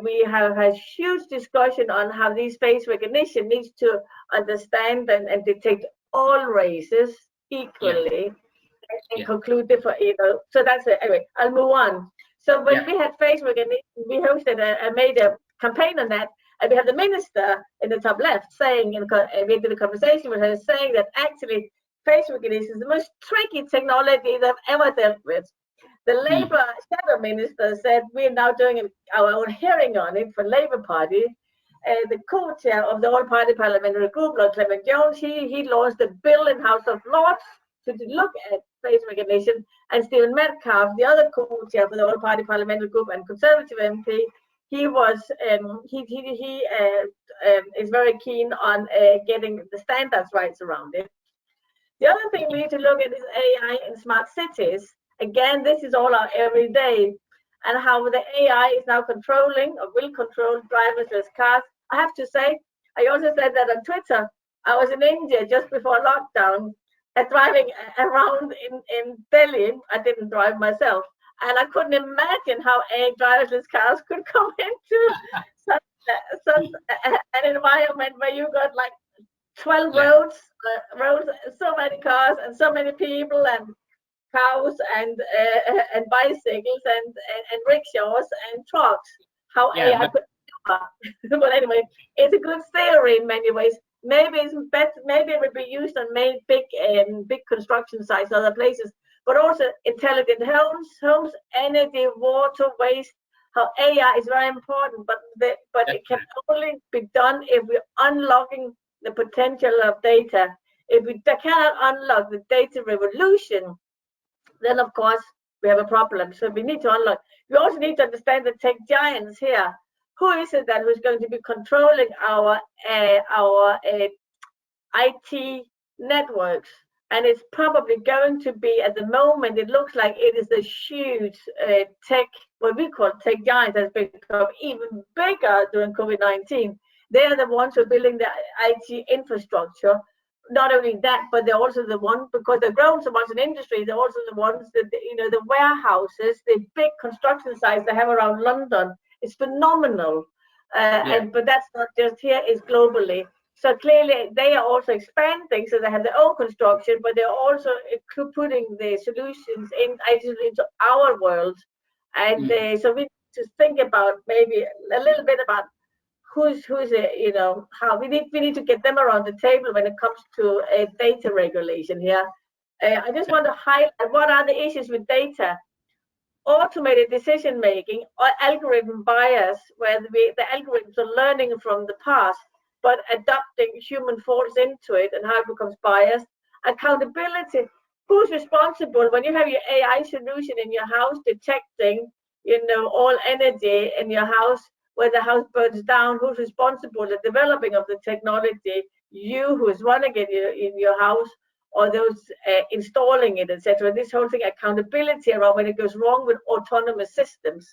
we have a huge discussion on how these face recognition needs to understand and detect all races equally and conclude different, so that's it. Anyway, I'll move on. So when we had face recognition, we hosted and made a campaign on that, and we have the minister in the top left saying, we did a conversation with her saying that actually face recognition is the most tricky technology they've ever dealt with. The Labour shadow minister said we're now doing our own hearing on it for Labour Party. The co-chair of the all-party parliamentary group, Lord Clement Jones, he launched a bill in House of Lords to look at face recognition, and Stephen Metcalfe, the other co-chair for the all-party parliamentary group and Conservative MP, he was is very keen on getting the standards rights around it. The other thing we need to look at is AI in smart cities. Again, this is all our everyday, and how the AI is now controlling or will control driverless cars. I have to say, I also said that on Twitter. I was in India just before lockdown, driving around in Delhi. I didn't drive myself, and I couldn't imagine how driverless cars could come into such an environment where you got like 12 roads, so many cars and so many people and cows and bicycles and rickshaws and trucks. How AI could do. But anyway, it's a good theory in many ways. Maybe it's better. Maybe it would be used on big construction sites, other places, but also intelligent homes, energy, water, waste. How AI is very important, but it can only be done if we're unlocking the potential of data. If we cannot unlock the data revolution, then of course we have a problem. So we need to unlock. We also need to understand the tech giants here. Who is it that who's going to be controlling our IT networks? And it's probably going to be, at the moment, it looks like it is a huge tech, what we call tech giants, has become even bigger during COVID-19. They are the ones who are building the IT infrastructure. Not only that, but they're also the ones, because they've grown so much in industry, they're also the ones that, the warehouses, the big construction sites they have around London. It's phenomenal. But that's not just here, it's globally. So clearly they are also expanding, so they have their own construction, but they're also putting the solutions into our world. And so we need to think about maybe a little bit about who's how we need to get them around the table when it comes to data regulation here. I just want to highlight what are the issues with data. Automated decision making or algorithm bias, where the algorithms are learning from the past but adopting human faults into it and how it becomes biased. Accountability. Who's responsible when you have your AI solution in your house detecting all energy in your house? When the house burns down, who's responsible for the developing of the technology? You, who is running it in your house, or those installing it, etc. This whole thing, accountability around when it goes wrong with autonomous systems.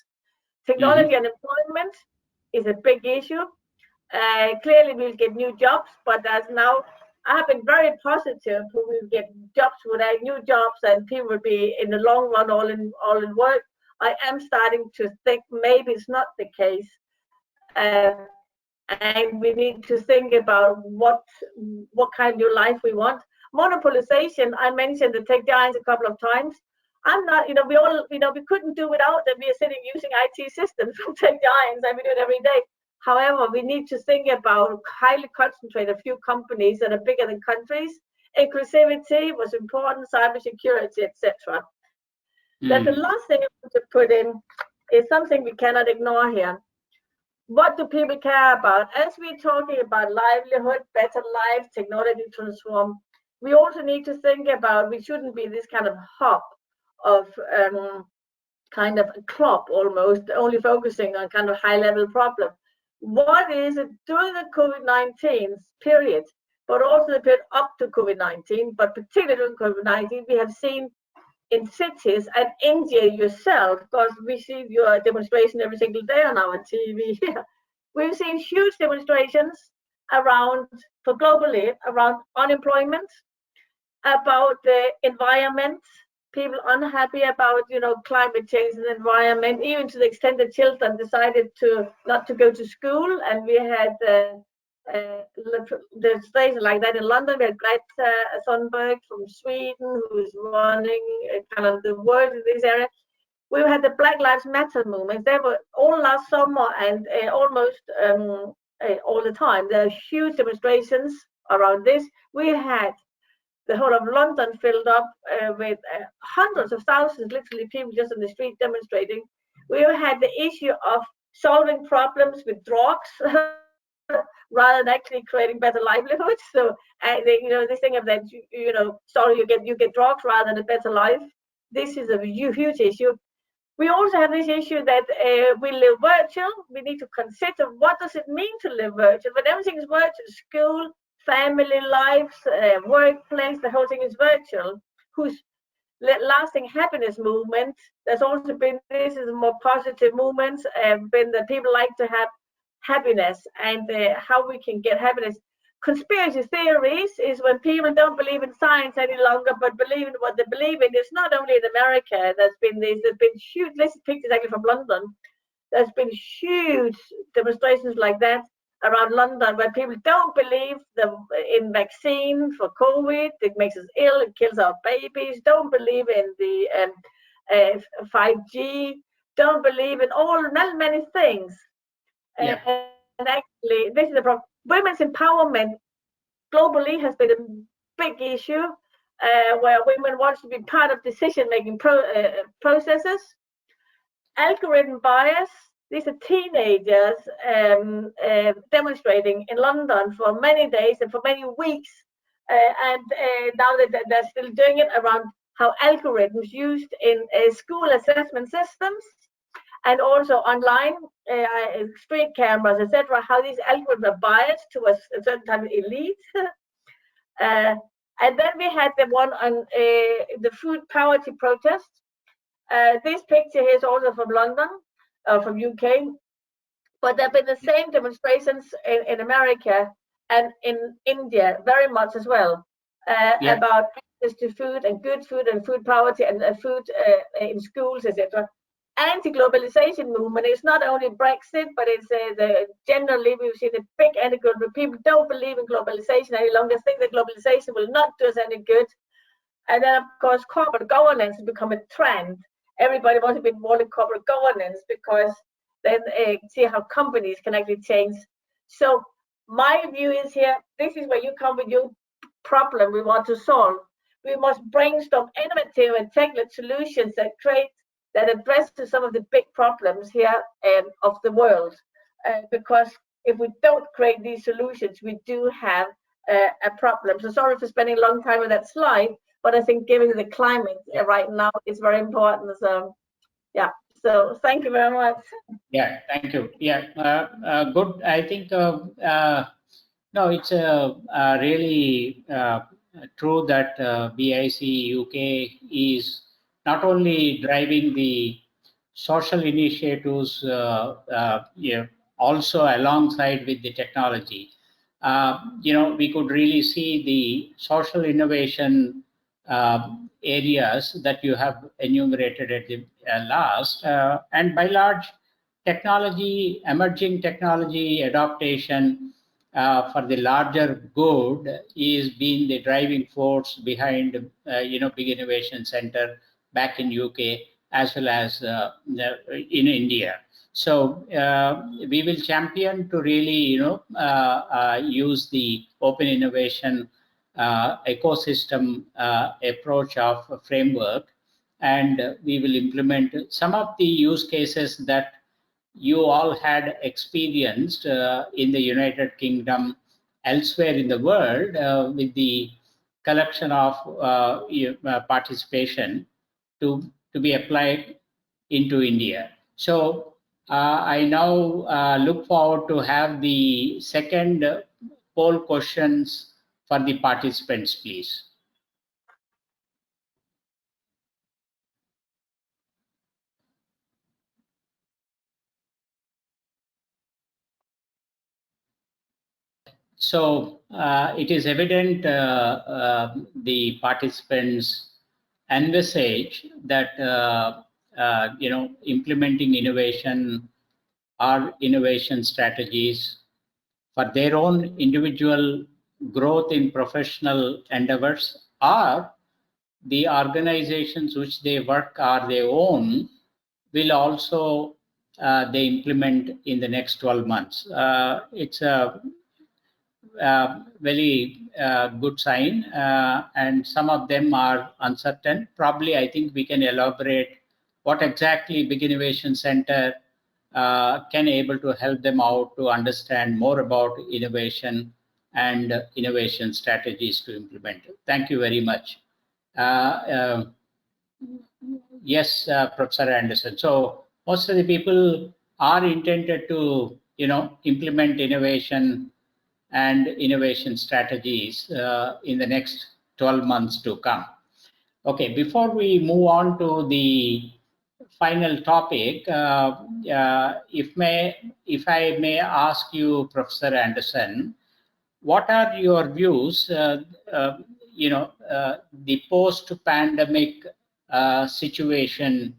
Technology and employment is a big issue. Clearly, we'll get new jobs, but as now, I have been very positive. We will get jobs without new jobs, and people will be in the long run all in work. I am starting to think maybe it's not the case. And we need to think about what kind of new life we want. Monopolization, I mentioned the tech giants a couple of times. I'm not, we couldn't do without them. We are sitting using IT systems from tech giants, and we do it every day. However, we need to think about highly concentrated few companies that are bigger than countries. Inclusivity was important, cybersecurity, etc. Then the last thing I want to put in is something we cannot ignore here. What do people care about? As we're talking about livelihood, better life, technology transform, we also need to think about we shouldn't be this kind of hub of kind of a club almost, only focusing on kind of high-level problem. What is it during the COVID-19 period, but also the period up to COVID-19, but particularly during COVID-19, we have seen in cities and India yourself, because we see your demonstration every single day on our TV. We've seen huge demonstrations around, for globally, around unemployment, about the environment, people unhappy about, climate change and environment, even to the extent that children decided not to go to school. And we had demonstrations like that in London. We had Greta Thunberg from Sweden, who is running kind of the world in this area. We had the Black Lives Matter movement. They were all last summer and almost all the time. There are huge demonstrations around this. We had the whole of London filled up with hundreds of thousands, literally people just in the street demonstrating. We had the issue of solving problems with drugs rather than actually creating better livelihoods. So, this thing of that, you get drugs rather than a better life. This is a huge issue. We also have this issue that we live virtual. We need to consider what does it mean to live virtual. When everything is virtual, school, family lives, workplace, the whole thing is virtual. Whose lasting happiness movement, there's also been, this is a more positive movement, been that people like to have happiness and how we can get happiness. Conspiracy theories is when people don't believe in science any longer, but believe in what they believe in. It's not only in America. There's been huge, this picture is actually from London. There's been huge demonstrations like that around London where people don't believe in vaccine for COVID. It makes us ill. It kills our babies. Don't believe in the 5G. Don't believe in many things. Yeah. And actually, this is the problem. Women's empowerment globally has been a big issue where women want to be part of decision-making processes. Algorithm bias. These are teenagers demonstrating in London for many days and for many weeks. And now that they're still doing it around how algorithms used in school assessment systems and also online, street cameras, etc., how these algorithms are biased to a certain type of elite. And then we had the one on the food poverty protest. This picture here is also from London, from UK, but there have been the same demonstrations in America and in India very much as well, about access to food and good food and food poverty and food in schools, etc. Anti-globalization movement is not only Brexit, but it's generally we've seen a big anti-global. People don't believe in globalization any longer, think that globalization will not do us any good. And then, of course, corporate governance has become a trend. Everybody wants to be involved in corporate governance because then see how companies can actually change. So my view is here, this is where you come with your problem we want to solve. We must brainstorm innovative and technical solutions that address some of the big problems here of the world. Because if we don't create these solutions, we do have a problem. So sorry for spending a long time on that slide, but I think given the climate right now is very important. So yeah, so thank you very much. Yeah, thank you. Yeah, good. I think no, it's really true that BIC UK is not only driving the social initiatives, also alongside with the technology. We could really see the social innovation areas that you have enumerated at the last, and by large, emerging technology adaptation for the larger good is being the driving force behind, Big Innovation Center back in UK as well as in India. So we will champion to really, use the open innovation ecosystem approach of framework, and we will implement some of the use cases that you all had experienced in the United Kingdom, elsewhere in the world, with the collection of participation. to be applied into India. So I now look forward to have the second poll questions for the participants, please. So it is evident the participants envisage that implementing innovation or innovation strategies for their own individual growth in professional endeavors, or the organizations which they work are their own will also they implement in the next 12 months. It's a very good sign, and some of them are uncertain. Probably, I think we can elaborate what exactly Big Innovation Center can able to help them out to understand more about innovation and innovation strategies to implement. Thank you very much. Yes, Professor Anderson. So most of the people are intended to, implement innovation and innovation strategies in the next 12 months to come. Okay, before we move on to the final topic, if I may ask you, Professor Anderson, what are your views, the post-pandemic situation?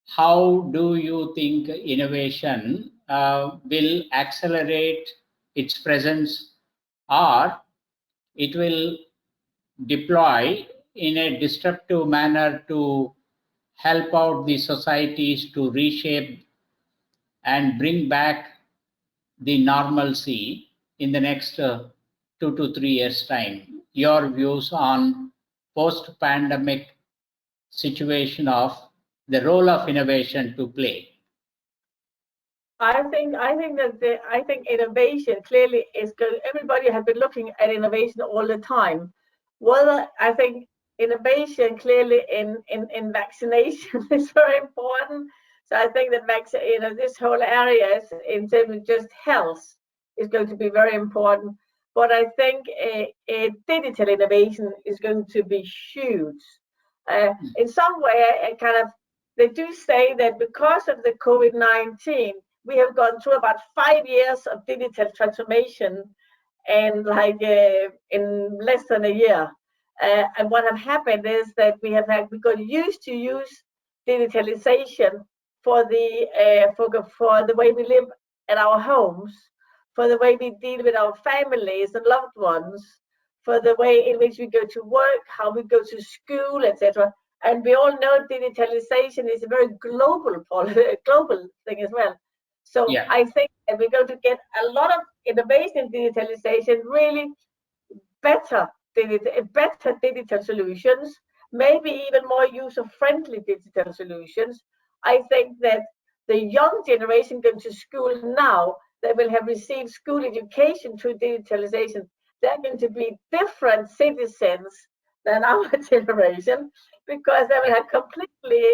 How do you think innovation will accelerate its presence, or it will deploy in a disruptive manner to help out the societies to reshape and bring back the normalcy in the next 2 to 3 years' time? Your views on post-pandemic situation of the role of innovation to play. I think innovation clearly is good. Everybody has been looking at innovation all the time. Well, I think innovation clearly in vaccination is very important. So I think that this whole area in terms of just health is going to be very important. But I think a digital innovation is going to be huge. In some way, they do say that because of the COVID-19, we have gone through about 5 years of digital transformation and in less than a year. And what have happened is that we got used to use digitalization for the way we live at our homes, for the way we deal with our families and loved ones, for the way in which we go to work, how we go to school, etc. And we all know digitalization is a very global thing as well. So yeah. I think that we're going to get a lot of innovation in digitalization, really better digital solutions, maybe even more user-friendly digital solutions. I think that the young generation going to school now, they will have received school education through digitalization. They're going to be different citizens than our generation, because they will have completely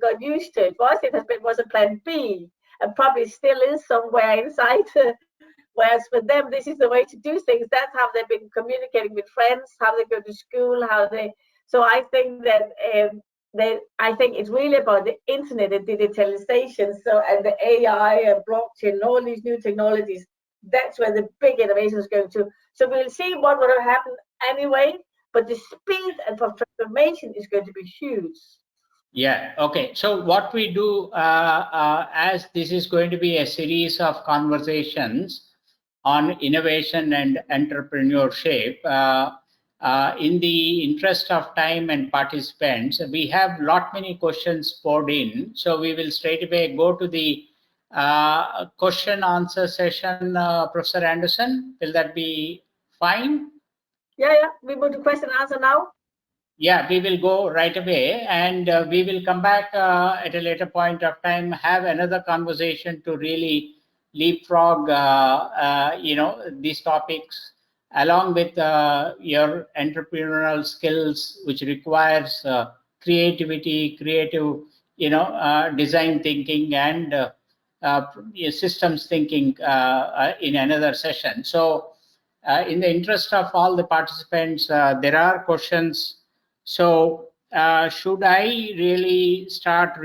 got used to it. For us, was a plan B, and probably still is somewhere inside. Whereas for them, this is the way to do things. That's how they've been communicating with friends, how they go to school, So I think that I think it's really about the internet and digitalization. So and the AI and blockchain, all these new technologies. That's where the big innovation is going to. So we'll see what will happen anyway. But the speed and transformation is going to be huge. Yeah, okay. So what we do, as this is going to be a series of conversations on innovation and entrepreneurship, in the interest of time and participants, we have many questions poured in. So we will straight away go to the question answer session, Professor Anderson. Will that be fine? Yeah. We move to question and answer now. Yeah, we will go right away, and we will come back at a later point of time, have another conversation to really leapfrog, these topics along with your entrepreneurial skills, which requires creativity, creative, design thinking, and systems thinking in another session. So, in the interest of all the participants, there are questions. So, should I really start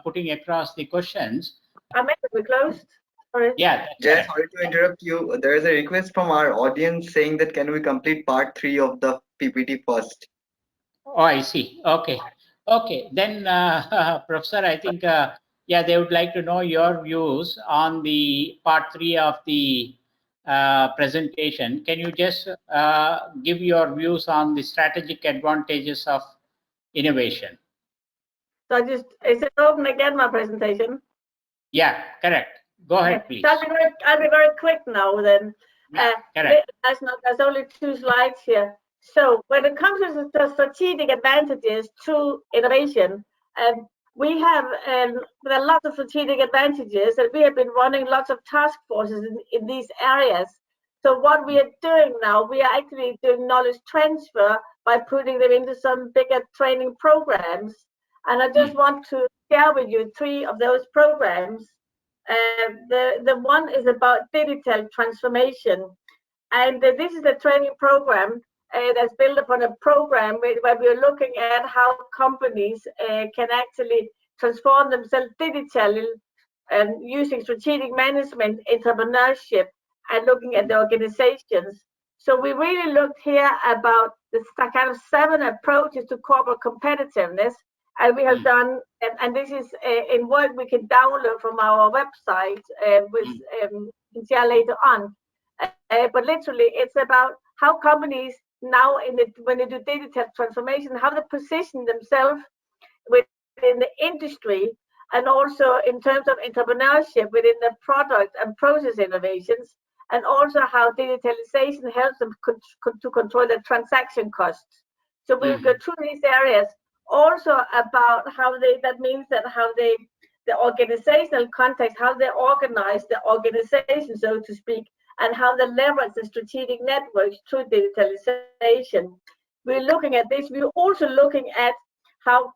putting across the questions? I meant to be closed. Sorry. Yeah, that's Jay, correct. sorry to interrupt you. There is a request from our audience saying that can we complete part 3 of the PPT first? Oh, I see. Okay. Okay. Then, Professor, I think, yeah, they would like to know your views on the part 3 of the presentation. Can you just give your views on the strategic advantages of innovation? So is it open again, my presentation? Yeah, correct. Go ahead, please. So I'll be very quick now then. Yeah, correct. There's only 2 slides here. So when it comes to the strategic advantages to innovation, we have there are lots of strategic advantages, and we have been running lots of task forces in these areas. So what we are doing now, we are actually doing knowledge transfer by putting them into some bigger training programs. And I just want to share with you 3 of those programs. The one is about digital transformation, and this is a training program that's built upon a program where we're looking at how companies can actually transform themselves digitally using strategic management, entrepreneurship, and looking at the organizations. So we really looked here about the kind of 7 approaches to corporate competitiveness, and we have done, and this is in work we can download from our website, which we can share later on. But literally, it's about how companies now, when they do digital transformation, how they position themselves within the industry, and also in terms of entrepreneurship within the product and process innovations, and also how digitalization helps them to control the transaction costs. So we'll go through these areas. Also about how the organizational context, how they organize the organization, so to speak, and how they leverage the strategic networks through digitalization. We're looking at this. We're also looking at how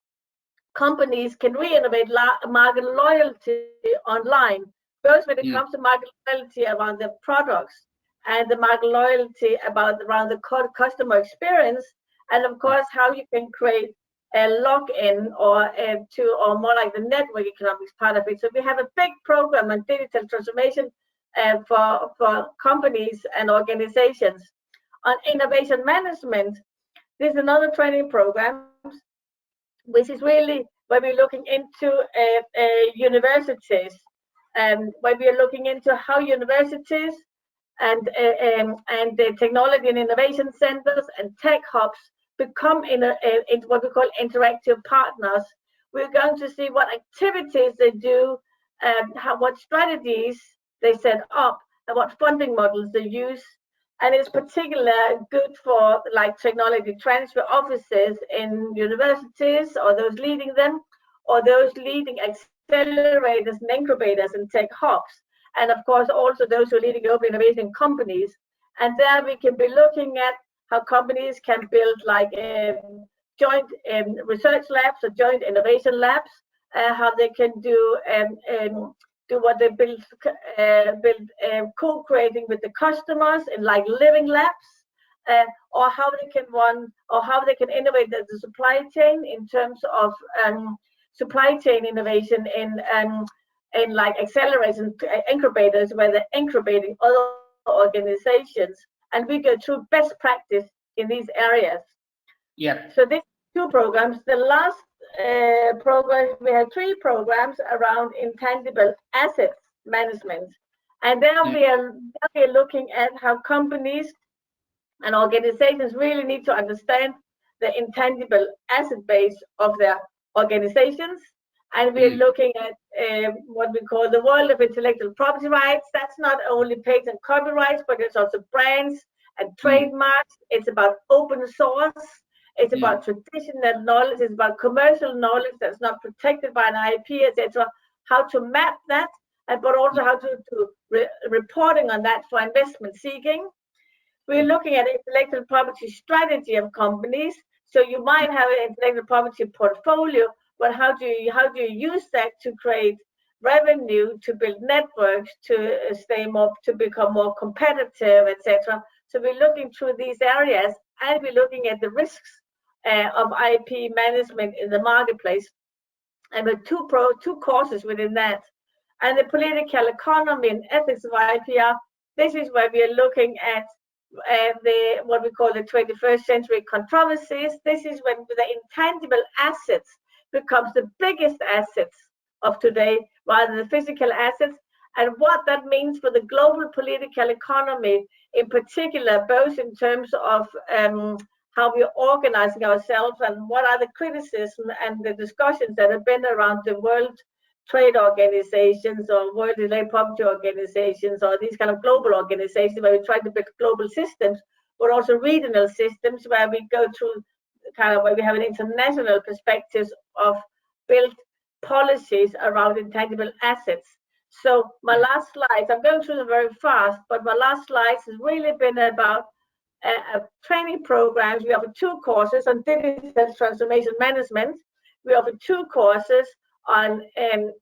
companies can re-innovate market loyalty online, both when it comes to market loyalty around the products and the market loyalty around the customer experience, and of course how you can create a lock-in or more like the network economics part of it. So we have a big program on digital transformation for companies and organizations. On innovation management, this is another training program, which is really where we're looking into universities, where we are looking into how universities and the technology and innovation centers and tech hubs become in what we call interactive partners. We're going to see what activities they do, what strategies they set up, and what funding models they use. And it's particularly good for like technology transfer offices in universities, or those leading them, or those leading accelerators and incubators and tech hubs. And of course, also those who are leading open innovation companies. And there we can be looking at how companies can build like joint research labs or joint innovation labs, how they can do what they build co-creating with the customers in like living labs, or how they can innovate the supply chain in terms of supply chain innovation in like accelerators and incubators, where they're incubating other organizations, and we go through best practice in these areas. Yeah. So these 2 programs. The last program, we have 3 programs around intangible assets management, and there we are looking at how companies and organizations really need to understand the intangible asset base of their organizations. And we're looking at what we call the world of intellectual property rights. That's not only patent and copyrights, but it's also brands and trademarks. It's about open source. It's about traditional knowledge. It's about commercial knowledge that's not protected by an IP, etc. How to map that, but also how to do reporting on that for investment seeking. We're looking at intellectual property strategy of companies. So you might have an intellectual property portfolio, but how do you use that to create revenue, to build networks, to to become more competitive, etc. So we're looking through these areas, and we're looking at the risks of IP management in the marketplace, and with two courses within that. And the political economy and ethics of IPR, this is where we are looking at what we call the 21st century controversies. This is when the intangible assets becomes the biggest assets of today rather than the physical assets, and what that means for the global political economy in particular, both in terms of how we're organizing ourselves and what are the criticism and the discussions that have been around the World Trade Organizations or World Intellectual Property Organizations or these kind of global organizations where we try to build global systems, but also regional systems where we go through kind of where we have an international perspectives of built policies around intangible assets. So my last slides, I'm going through them very fast, but my last slides has really been about training programs. We offer 2 courses on digital transformation management. We offer 2 courses on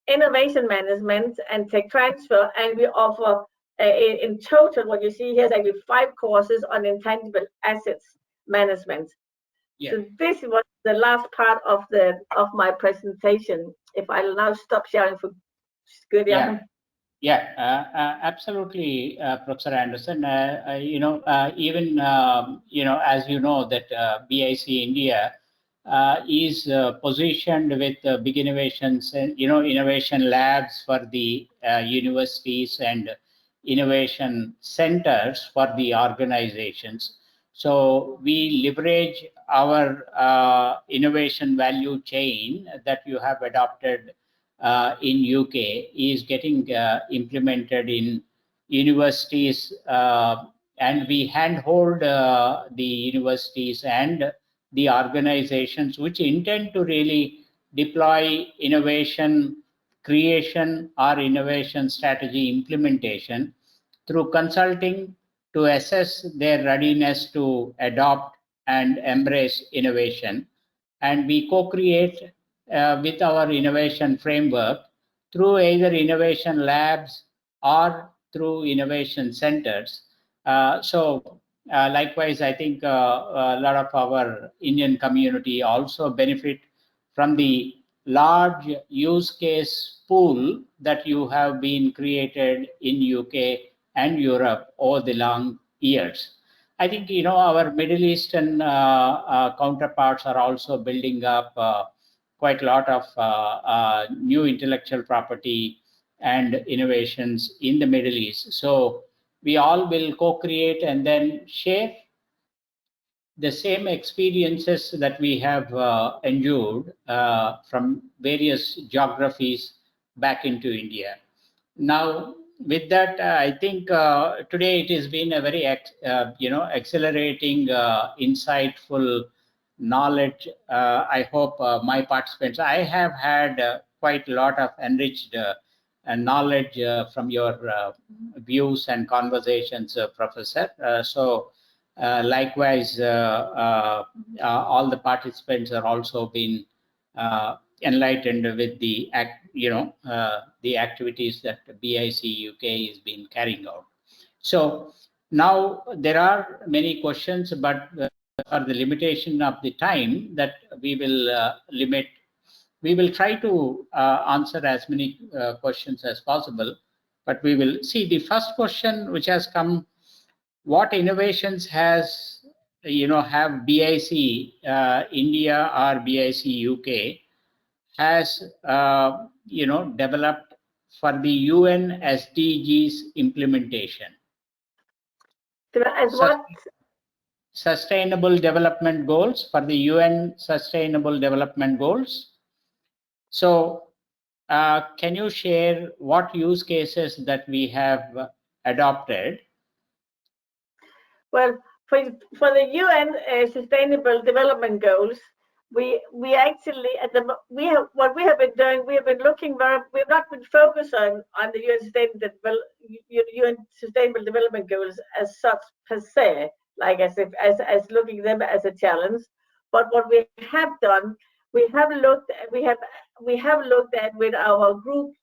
innovation management and tech transfer, and we offer in total, what you see here is actually 5 courses on intangible assets management. Yeah. So this was the last part of my presentation. If I'll now stop sharing for good, yeah. Yeah, absolutely, Professor Anderson. Even as you know that BIC India is positioned with big innovations and innovation labs for the universities and innovation centers for the organizations. So we leverage our innovation value chain that you have adopted in UK is getting implemented in universities, and we handhold the universities and the organizations which intend to really deploy innovation creation or innovation strategy implementation through consulting to assess their readiness to adopt and embrace innovation. And we co-create with our innovation framework through either innovation labs or through innovation centers. Likewise, I think a lot of our Indian community also benefit from the large use case pool that you have been created in UK and Europe over the long years. I think our Middle Eastern counterparts are also building up quite a lot of new intellectual property and innovations in the Middle East. So we all will co-create and then share the same experiences that we have endured from various geographies back into India. Now, with that, I think today it has been a very accelerating, insightful knowledge. I hope my participants. I have had quite a lot of enriched knowledge from your views and conversations, Professor. Likewise, all the participants are also been enlightened with the the activities that BIC UK has been carrying out. So now there are many questions, but for the limitation of the time that we will limit, we will try to answer as many questions as possible. But we will see the first question which has come: what innovations have BIC India or BIC UK has developed for the UN SDGs implementation? As what? Sustainable Development Goals, for the UN Sustainable Development Goals. So can you share what use cases that we have adopted? Well, for the UN Sustainable Development Goals, we actually we have been doing. We have been looking we have not been focused on the UN Sustainable Development Goals as such per se, like as looking at them as a challenge. But what we have done, we have looked at with our group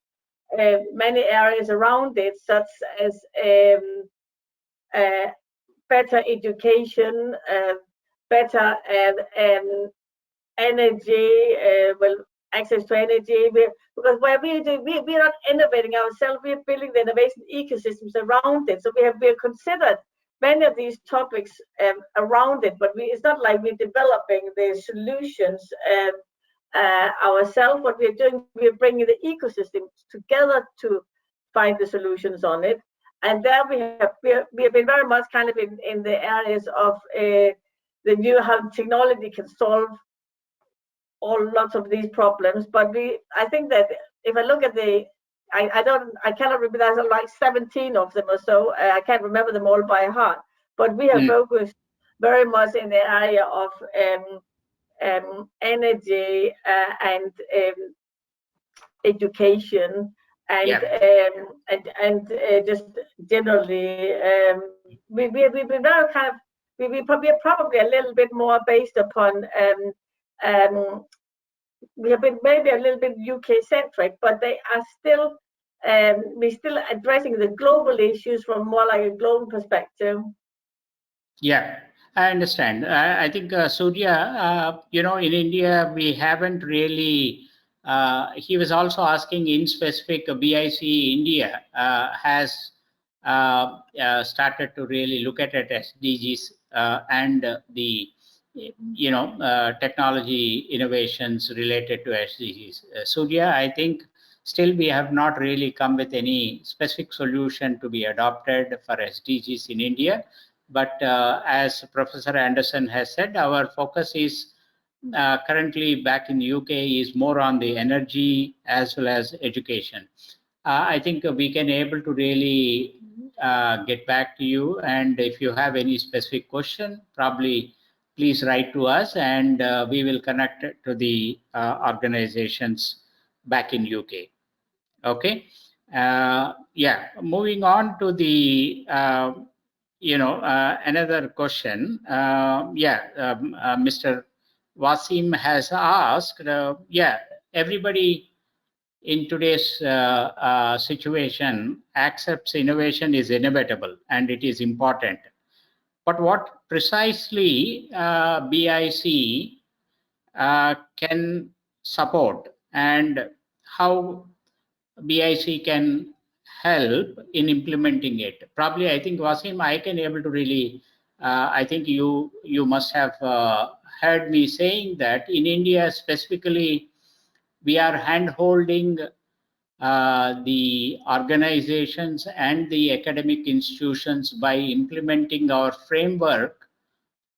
many areas around it, such as better education, better energy, well, access to energy. Because where we're not innovating ourselves, we're building the innovation ecosystems around it. So we have considered many of these topics around it, but it's not like we're developing the solutions ourselves. What we're doing, we're bringing the ecosystems together to find the solutions on it. And there we have been very much kind of in the areas of the new, how technology can solve lots of these problems. But I think that if I look at I cannot remember, there's like 17 of them or so. I can't remember them all by heart. But we have focused very much in the area of energy and education and just generally we've been very kind of we probably a little bit more based upon we have been maybe a little bit UK centric, but they are still we're still addressing the global issues from more like a global perspective. Yeah, I understand. I think Surya, in India we haven't really. He was also asking in specific. BIC India has started to really look at it SDGs and the technology innovations related to SDGs. Surya, I think still we have not really come with any specific solution to be adopted for SDGs in India. But as Professor Anderson has said, our focus is currently back in the UK is more on the energy as well as education. I think we can able to really get back to you, and if you have any specific question, probably please write to us, and we will connect it to the organizations back in UK. Okay. Yeah. Moving on to the another question. Mr. Wasim has asked. Everybody in today's situation accepts innovation is inevitable and it is important. But what precisely BIC can support, and how BIC can help in implementing it? Probably, I think, Wasim, I can able to really, I think you must have heard me saying that in India specifically, we are hand-holding the organizations and the academic institutions by implementing our framework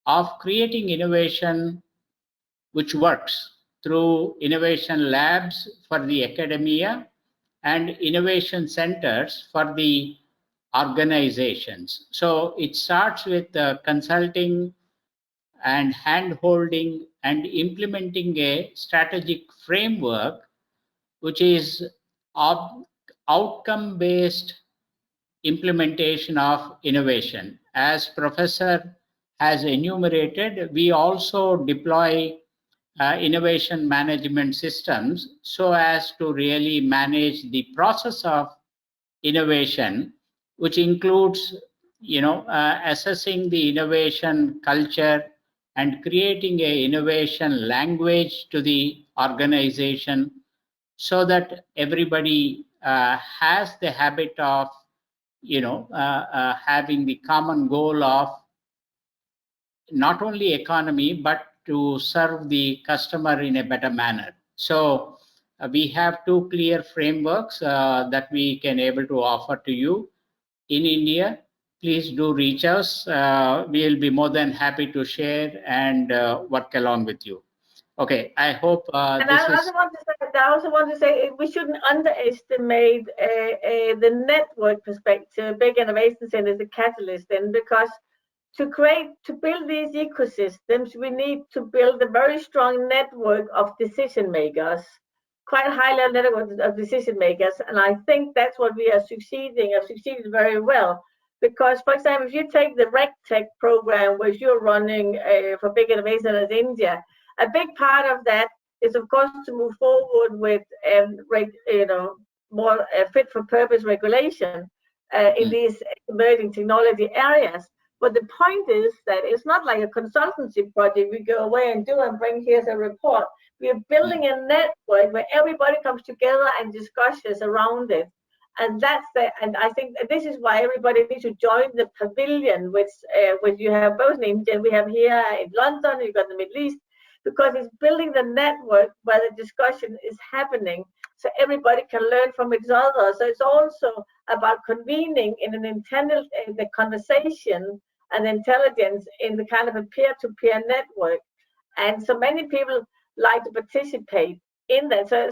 of creating innovation which works through innovation labs for the academia and innovation centers for the organizations. So it starts with consulting and hand-holding and implementing a strategic framework which is outcome-based implementation of innovation. As Professor has enumerated, we also deploy innovation management systems so as to really manage the process of innovation, which includes assessing the innovation culture and creating a innovation language to the organization so that everybody has the habit of having the common goal of not only economy but to serve the customer in a better manner. So we have two clear frameworks that we can able to offer to you in India. Please do reach us. We will be more than happy to share and work along with you. Okay, I hope and I also want to say we shouldn't underestimate the network perspective. Big Innovation Center is a catalyst, and because to build these ecosystems, we need to build a very strong network of decision makers, quite high level network of decision makers, and I think that's what we are succeeded very well, Because, for example, if you take the RegTech program, which you're running for Big Innovation in India, a big part of that is, of course, to move forward with more fit for purpose regulation in these emerging technology areas. But the point is that it's not like a consultancy project. We go away and do and bring here's a report. We are building a network where everybody comes together and discusses around it. And I think this is why everybody needs to join the pavilion, which you have both in India and we have here in London, you've got the Middle East, because it's building the network where the discussion is happening, so everybody can learn from each other. So it's also about convening in the conversation and intelligence in the kind of a peer-to-peer network. And so many people like to participate in that. So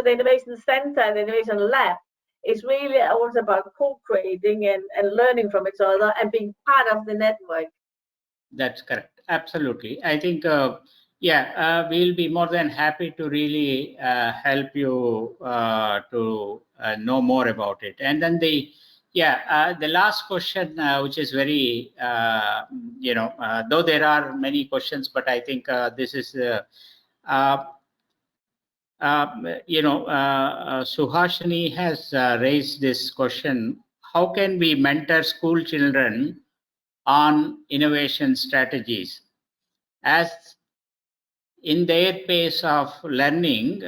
the Innovation Center and the Innovation Lab is really also about co-creating and learning from each other and being part of the network. That's correct. Absolutely. I think, we'll be more than happy to really help you to know more about it. And then the last question, which is very, though there are many questions, but I think this is, Suhashini has raised this question: how can we mentor school children on innovation strategies, as in their pace of learning,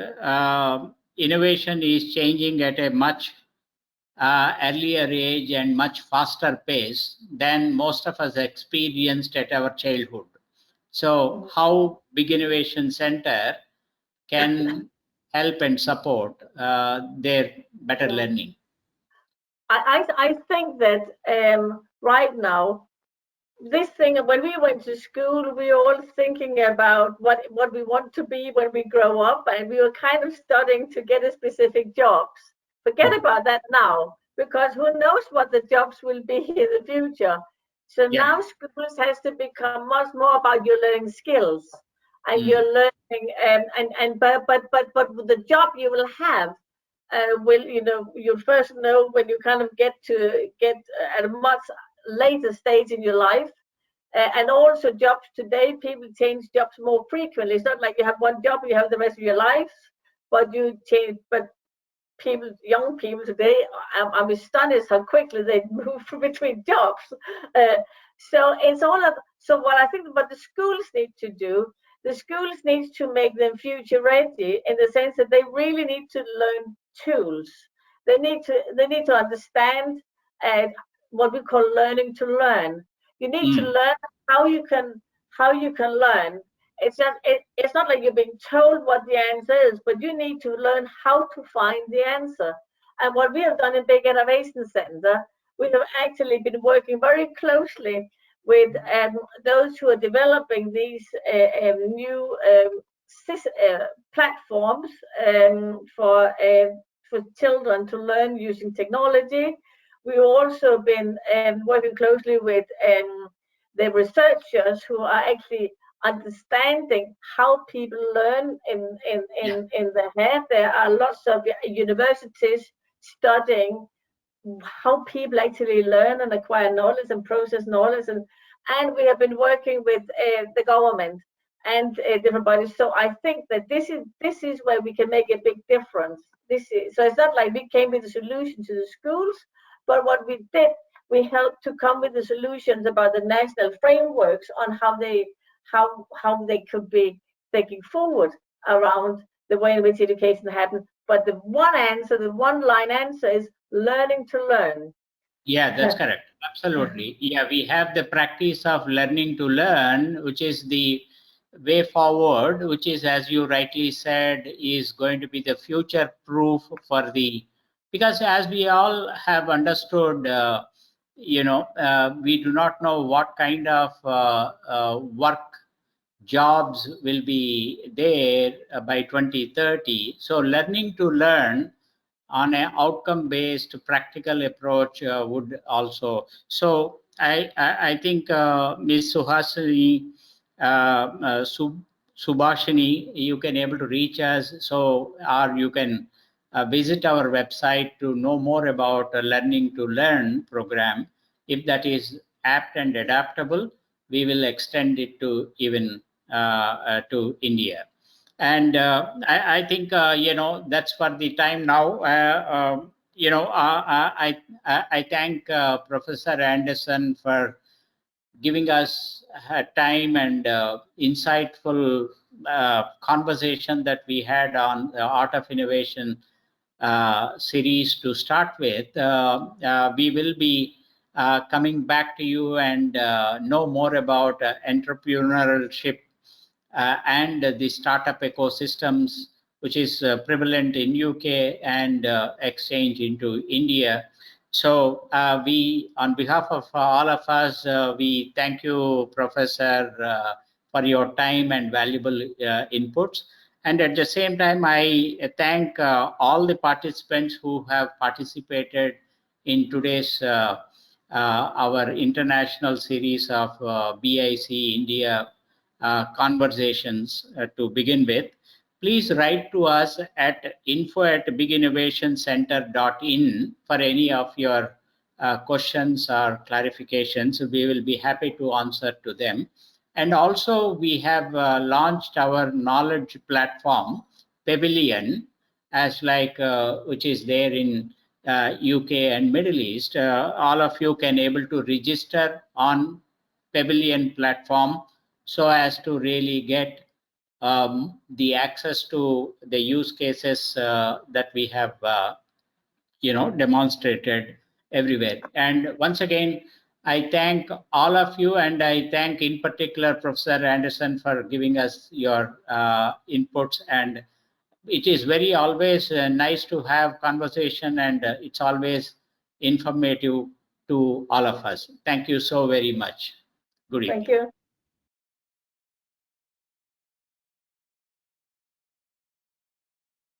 innovation is changing at a much earlier age and much faster pace than most of us experienced at our childhood. So how Big Innovation Center can help and support their better learning? I think that right now, this thing, when we went to school, we were all thinking about what we want to be when we grow up, and we were kind of studying to get a specific jobs. Forget about that now, because who knows what the jobs will be in the future. So now schools has to become much more about your learning skills and your learning, but the job you will have you'll first know when you kind of get at a much later stage in your life. And also jobs today, people change jobs more frequently. It's not like you have one job, you have the rest of your life, but you change. But young people today, I'm astonished how quickly they move between jobs. So it's all of. So what I think what the schools need to do, the schools need to make them future ready in the sense that they really need to learn tools. They need to understand what we call learning to learn. You need to learn how you can learn. It's not like you're being told what the answer is, but you need to learn how to find the answer. And what we have done in Big Innovation Center, we have actually been working very closely with those who are developing these new platforms for children to learn using technology. We've also been working closely with the researchers who are actually understanding how people learn in their head. There are lots of universities studying how people actually learn and acquire knowledge and process knowledge, and we have been working with the government and different bodies. So I think that this is where we can make a big difference. So it's not like we came with a solution to the schools, but what we did, we helped to come with the solutions about the national frameworks on how they could be taking forward around the way in which education happens. But the one line answer is learning to learn. Yeah, that's correct. Absolutely. Yeah, we have the practice of learning to learn, which is the way forward, which is, as you rightly said, is going to be the future proof for because as we all have understood, we do not know what kind of work jobs will be there by 2030. So learning to learn on an outcome-based practical approach would also. So I think Ms. Suhasini, Subhashini, you can able to reach us, or you can visit our website to know more about Learning to Learn program. if that is apt and adaptable, we will extend it to even to India. And I think that's for the time now. I thank Professor Anderson for giving us time and insightful conversation that we had on the Art of Innovation series to start with. We will be coming back to you and know more about entrepreneurship and the startup ecosystems, which is prevalent in UK and exchange into India. So we, on behalf of all of us, we thank you, Professor, for your time and valuable inputs. And at the same time, I thank all the participants who have participated in today's our international series of BIC India conversations to begin with. Please write to us at info@biginnovationcenter.in for any of your questions or clarifications. We will be happy to answer to them. And also we have launched our knowledge platform, Pavilion, as which is there in UK and Middle East. All of you can able to register on Pavilion platform so as to really get the access to the use cases that we have demonstrated everywhere. And once again, I thank all of you, and I thank in particular Professor Anderson for giving us your inputs. And it is very always nice to have conversation, and it's always informative to all of us. Thank you so very much. Good evening. Thank you.